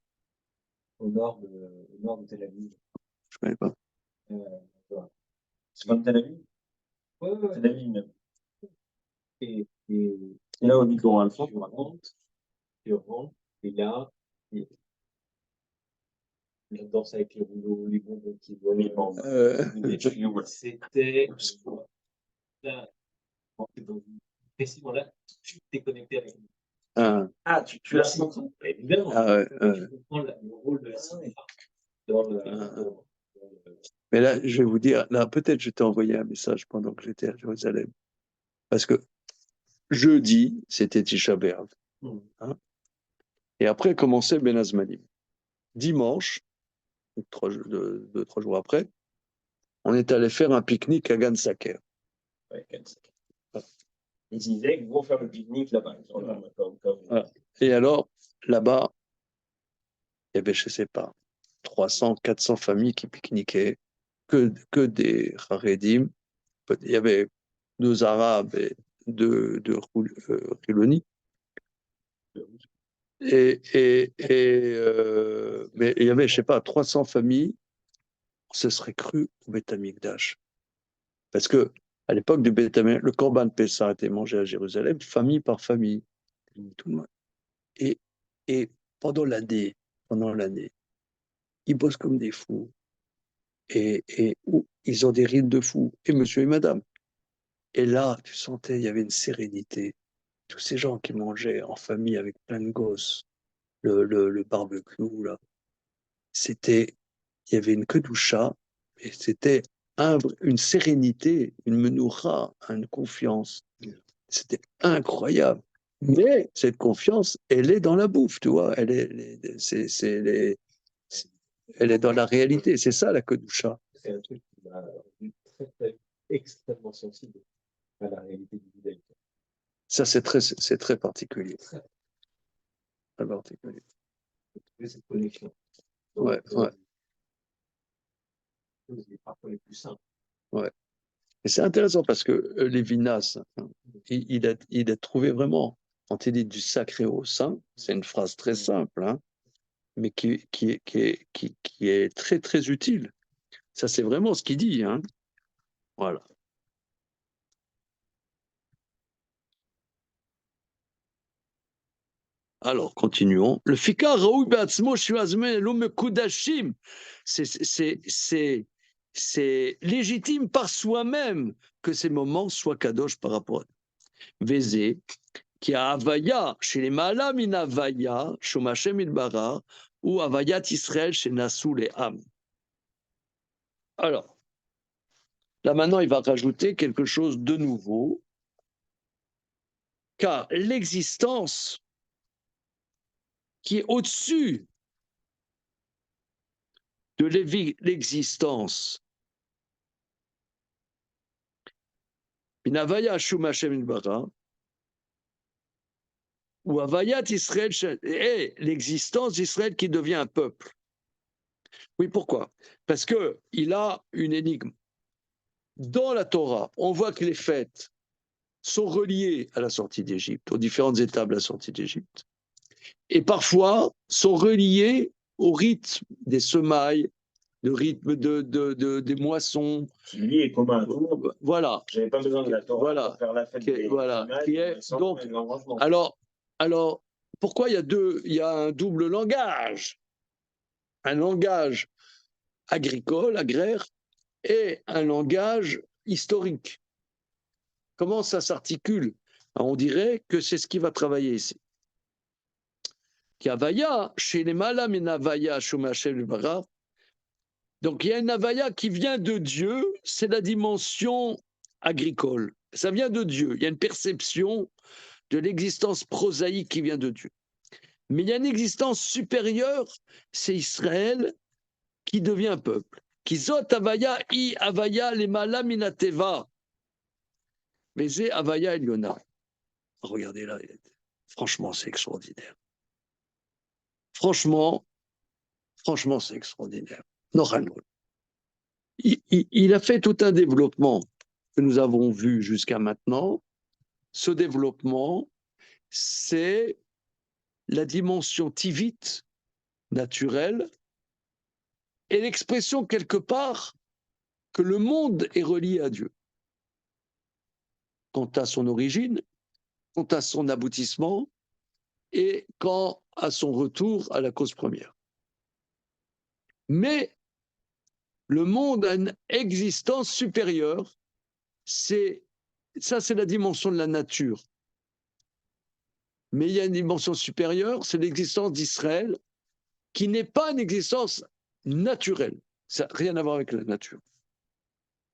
C: au nord de Tel Aviv.
B: Je ne connais pas.
A: Voilà. C'est comme Tel Aviv?
C: Ouais.
A: Tel Aviv même.
C: Et
A: là, au micro alpha,
C: tu rentres, et là, je danse avec les rouleaux, les bonbons qui volent. C'était. Là, précisément là, je suis déconnecté avec lui.
A: Tu l'as senti?
C: Évidemment. Je comprends le rôle de la cinéma dans le.
B: Mais là, je vais vous dire, là, peut-être je t'ai envoyé un message pendant que j'étais à Jérusalem. Parce que jeudi, c'était Tisha B'Av. Hein, et après commençait Ben Azmanim. Dimanche, 3 jours après, on est allé faire un pique-nique à Gan Saker.
A: Ouais, ils disaient qu'ils vont faire le pique-nique là-bas.
B: Voilà. Et alors, là-bas, il y avait, je ne sais pas, 300, 400 familles qui pique-niquaient, que des Haredim. Il y avait 2 Arabes et 2 Riloni. Mais il y avait, je ne sais pas, 300 familles, on se serait cru au Beth Amikdash. Parce que À l'époque du Beth Amikdash, le Corban Pessah était mangé à Jérusalem, famille par famille. Tout le monde. Et pendant l'année, ils bossent comme des fous. Et ils ont des rites de fous, et monsieur et madame. Et là, tu sentais, il y avait une sérénité. Tous ces gens qui mangeaient en famille avec plein de gosses, le barbecue, là, il y avait une kedusha, et c'était une sérénité, une menoura, une confiance. C'était incroyable. Mais cette confiance, elle est dans la bouffe, tu vois. Elle est dans la réalité. C'est ça la kedusha.
C: C'est un truc qui m'a rendu extrêmement sensible à la réalité du judaïsme.
B: Ça, c'est très particulier. Très particulier.
C: Cette connexion.
B: Ouais, ouais.
C: C'est parfois les plus simples.
B: Ouais. Et c'est intéressant parce que Lévinas, il a trouvé vraiment, quand il dit du sacré au saint, c'est une phrase très simple, hein, mais qui est très, très utile. Ça, c'est vraiment ce qu'il dit. Hein. Voilà. Alors, continuons. Le fika raoui be'atzmo shuazme lo mekudashim. C'est légitime par soi-même que ces moments soient kadosh par rapport à Vézé, qui a Havaya chez les Maala min Havaya, Shomashem Ilbara, ou Havayat Israël chez Nassou les Ham. Alors, là maintenant, il va rajouter quelque chose de nouveau, car l'existence qui est au-dessus de l'existence, Havaya Shomashem Ilbara, ou Havayat Israël, est l'existence d'Israël qui devient un peuple. Oui, pourquoi? Parce qu'il a une énigme. Dans la Torah, on voit que les fêtes sont reliées à la sortie d'Égypte, aux différentes étapes de la sortie d'Égypte, et parfois sont reliées au rythme des semailles, le rythme des moissons.
A: Qui lui est commun à tout le monde.
B: Voilà.
A: J'avais pas besoin de la Torah
B: Voilà.
A: pour faire la fête des
B: Qui est donc. Alors, pourquoi il y a un double langage? Un langage agricole, agraire, et un langage historique. Comment ça s'articule? On dirait que c'est ce qui va travailler ici. Havaya, chez les Malam et Navaya, Shomachel Bara. Donc il y a une Havaya qui vient de Dieu, c'est la dimension agricole. Ça vient de Dieu. Il y a une perception de l'existence prosaïque qui vient de Dieu. Mais il y a une existence supérieure, c'est Israël qui devient un peuple. Kizot Havaya, I Havaya, les Malam Inateva. Mais c'est Havaya Eliona. Regardez là, franchement, c'est extraordinaire. Franchement, c'est extraordinaire. Il a fait tout un développement que nous avons vu jusqu'à maintenant. Ce développement, c'est la dimension tivite, naturelle, et l'expression quelque part que le monde est relié à Dieu. Quant à son origine, quant à son aboutissement, et quant à son retour à la cause première. Mais le monde a une existence supérieure, c'est la dimension de la nature. Mais il y a une dimension supérieure, c'est l'existence d'Israël, qui n'est pas une existence naturelle. Ça n'a rien à voir avec la nature.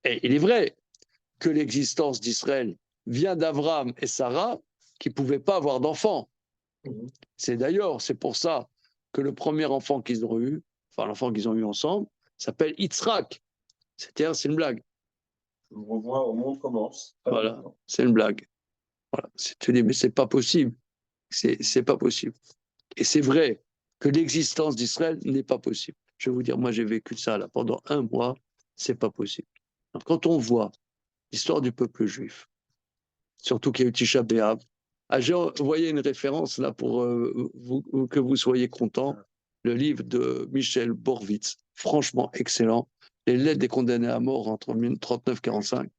B: Et il est vrai que l'existence d'Israël vient d'Abraham et Sarah, qui ne pouvaient pas avoir d'enfants. C'est pour ça que le premier enfant qu'ils ont eu, enfin l'enfant qu'ils ont eu ensemble, s'appelle Yitzhak. C'est une blague.
A: Je vous revois au monde commence.
B: Voilà, c'est une blague. Voilà. Tu dis, mais c'est pas possible. C'est pas possible. Et c'est vrai que l'existence d'Israël n'est pas possible. Je vais vous dire, moi j'ai vécu ça là pendant 1 mois, c'est pas possible. Alors, quand on voit l'histoire du peuple juif, surtout qu'il y a eu Tisha B'Av, j'ai envoyé une référence là pour que vous soyez contents, le livre de Michel Borwitz, franchement excellent, les lettres des condamnés à mort entre 1939 et 1945.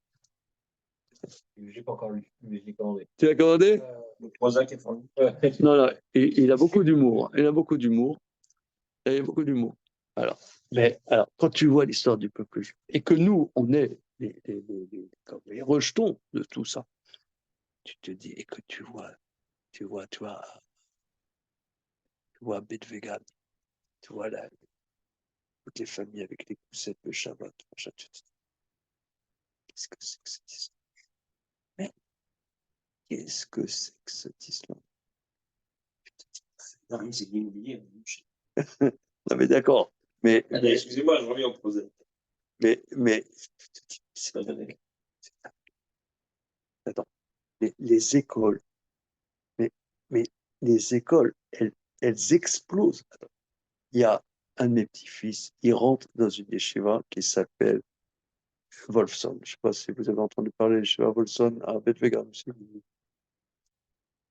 C: J'ai pas encore lu, mais je l'ai commandé.
B: Tu l'as commandé?
A: Le Prozac est fourni.
B: Non, non, il a beaucoup d'humour. Il a beaucoup d'humour. Il a beaucoup d'humour. Alors, quand tu vois l'histoire du peuple juif et que nous, on est comme les rejetons de tout ça, tu te dis, et que tu vois Bet Vegan, tu vois là, toutes les familles avec les poussettes de Shabbat, machin, tu te dis, qu'est-ce que c'est que cette histoire? Mais qu'est-ce que c'est que cette histoire?
A: Non, mais c'est l'immobilier.
B: Non, mais d'accord. Mais,
A: Excusez-moi, je reviens au Prozac.
B: mais,
A: C'est pas vrai.
B: attends, les écoles, mais les écoles, elles explosent. Attends, il y a un de mes petits-fils, il rentre dans une yeshiva qui s'appelle Wolfson. Je ne sais pas si vous avez entendu parler de yeshiva Wolfson à Beth-Vegan.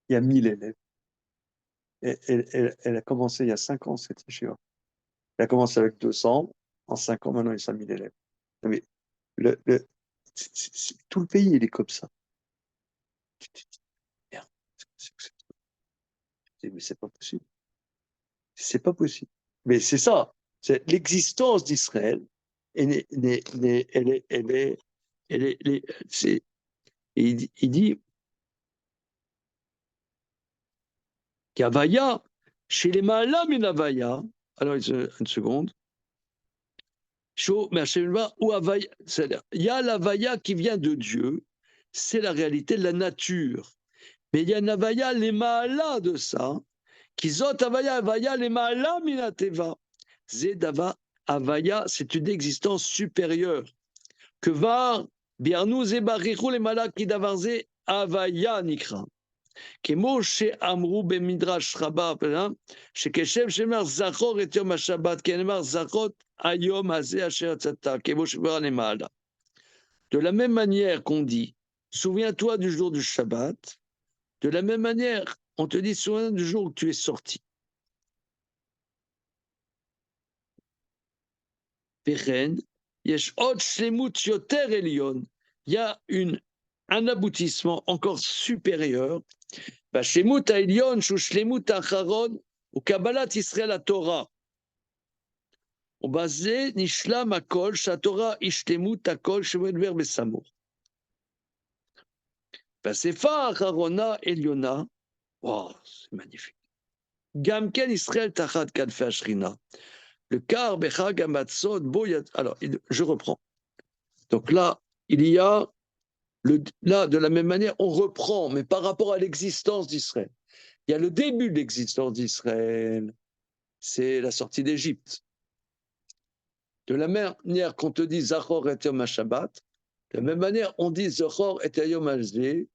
B: Il y a 1000 élèves. Elle a commencé il y a 5 ans, cette yeshiva. Elle a commencé avec 200. En 5 ans, maintenant, il y a 5000 élèves. Mais tout le pays, il est comme ça. Tu te dis, merde, mais c'est pas possible. C'est pas possible. Mais c'est ça. C'est l'existence d'Israël. Elle est, il dit qu'Avaya, chez les Mahalam et l'Avaya, alors une seconde, il y a l'Avaya qui vient de Dieu, c'est la réalité de la nature. Mais il y a une Avaya, les Mahalas de ça, qui zot Avaya, Avaya, les Mahalam minateva. Zedava Avaya, c'est une existence supérieure. Que var, Biarnou Zebarichou les Malak qui davarze Avaya Nikra. כמו שאמרו במדרש רבה, שכשם שנאמר זכור את יום השבת, כי נאמר זכות היום הזה אשר יצאת, כמו שכבר למעלה. De la même manière qu'on dit, souviens-toi du jour du Shabbat, de la même manière, on te dit, souviens du jour où tu es sorti. Pechen, yesh od shlemut yoter elion, il y a un aboutissement encore supérieur. Bashlemut ha'elion shu shlemut ha'acharon ou kabbalat Israël HaTorah. ובזה נשלם הכל, שהתורה השלמות הכל שמדבר בסמוך. והשפה האחרונה עליונה, וואו, c'est magnifique. גם כן ישראל תחת כנפי השכינה. Le quart בחג המצות בו alors, je reprends. Donc là, il y a, là, de la même manière, on reprend, mais par rapport à l'existence d'Israël. Il y a le début de l'existence d'Israël, c'est la sortie d'Égypte. De la même manière qu'on te dit Zachor et Yom HaShabbat, de la même manière on dit Zachor et Yom HaZeh,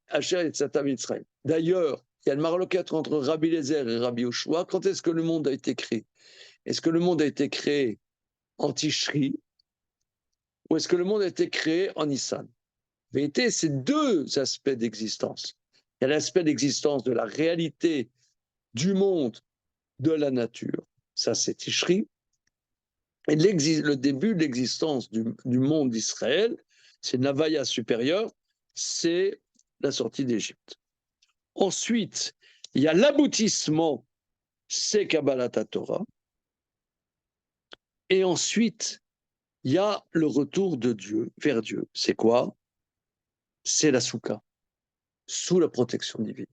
B: Asher et Tzata Mitzrayim. D'ailleurs, il y a le marloquette entre Rabbi Lézer et Rabbi Yoshua. Quand est-ce que le monde a été créé? Est-ce que le monde a été créé en Tishri ou est-ce que le monde a été créé en Nissan? En vérité, c'est deux aspects d'existence. Il y a l'aspect d'existence de la réalité du monde, de la nature. Ça, c'est Tishri. Et le début de l'existence du monde d'Israël, c'est Navaya supérieure, c'est la sortie d'Égypte. Ensuite, il y a l'aboutissement, c'est Kabbalat Torah. Et ensuite, il y a le retour de Dieu vers Dieu. C'est quoi? C'est la Souka, sous la protection divine,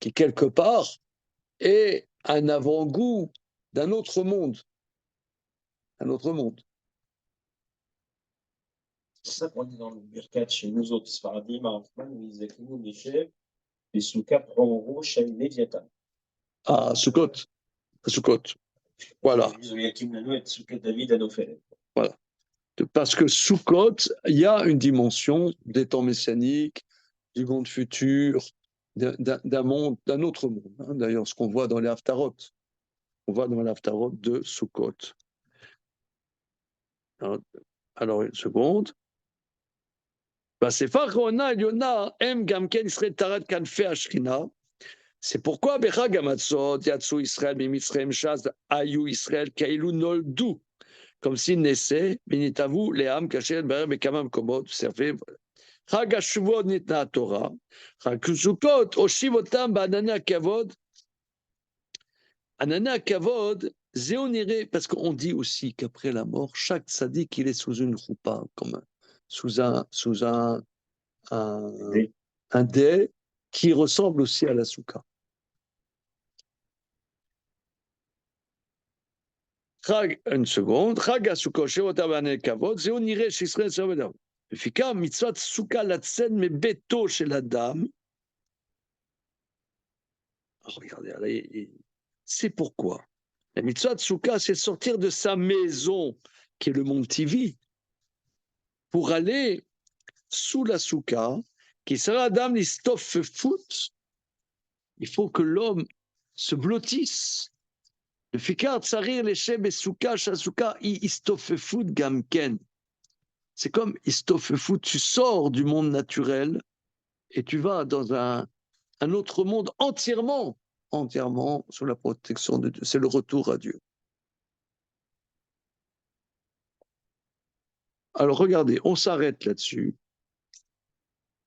B: qui quelque part est un avant-goût d'un autre monde. Un autre monde.
A: C'est ça qu'on dit dans le Birkat chez nous autres, Sfaradim, Arfman, Mizakinou, Michel, les Souka Prongro, Shem Léviathan.
B: Ah, Sukkot. Sukkot. Voilà. Voilà. Parce que Sukkot, il y a une dimension des temps messianiques, du monde futur, d'un monde, d'un autre monde. Hein. D'ailleurs, ce qu'on voit dans les Haftarot. On voit dans l'Haftarot de Sukkot. Alors, une seconde. C'est pourquoi Bechag Hamatzot, Yatsu Israël, Mimitzrayim Shaz, Ayu Israël, Kailu Noldu. comme s'il naissait, Benitavu, les âmes cachées, mais quand même commode, servez. Chag HaShavot nitna Torah, Chag Sukkot, Oshivotam, Anania Kavod. Anania Kavod, Zéoniré, parce qu'on dit aussi qu'après la mort, chaque tzaddik, il est sous une roupa, comme sous un dais qui ressemble aussi à la souka. Une seconde. Chag HaSukkot, Shevotam, Anania Kavod, Zéoniré, Shisrael, Savedam. Fika, mitzvot souka latsen, mais beto chez la dame. Regardez, c'est pourquoi. La mitzvah de souka, c'est sortir de sa maison, qui est le mont Tivi, pour aller sous la souka, qui sera dame l'istof foot. Il faut que l'homme se blottisse. Le fikar tsarir leshem et souka, shasuka, istof foot gamken. C'est comme istof foot, tu sors du monde naturel et tu vas dans un autre monde entièrement sous la protection de Dieu. C'est le retour à Dieu. Alors regardez, on s'arrête là-dessus.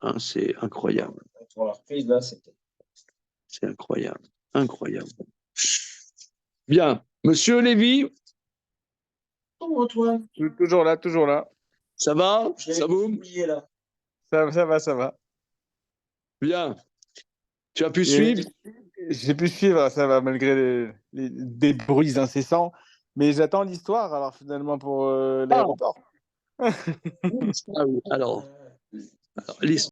B: Hein, c'est incroyable. C'est incroyable. Incroyable. Bien. Monsieur Lévy.
A: Comment toi?
D: Toujours là, toujours là.
B: Ça va? Ça boum?
D: Ça va.
B: Bien. Tu as pu suivre?
D: J'ai pu suivre, ça va, malgré des bruits incessants. Mais j'attends l'histoire, alors, finalement, pour l'aéroport.
B: Alors l'histoire.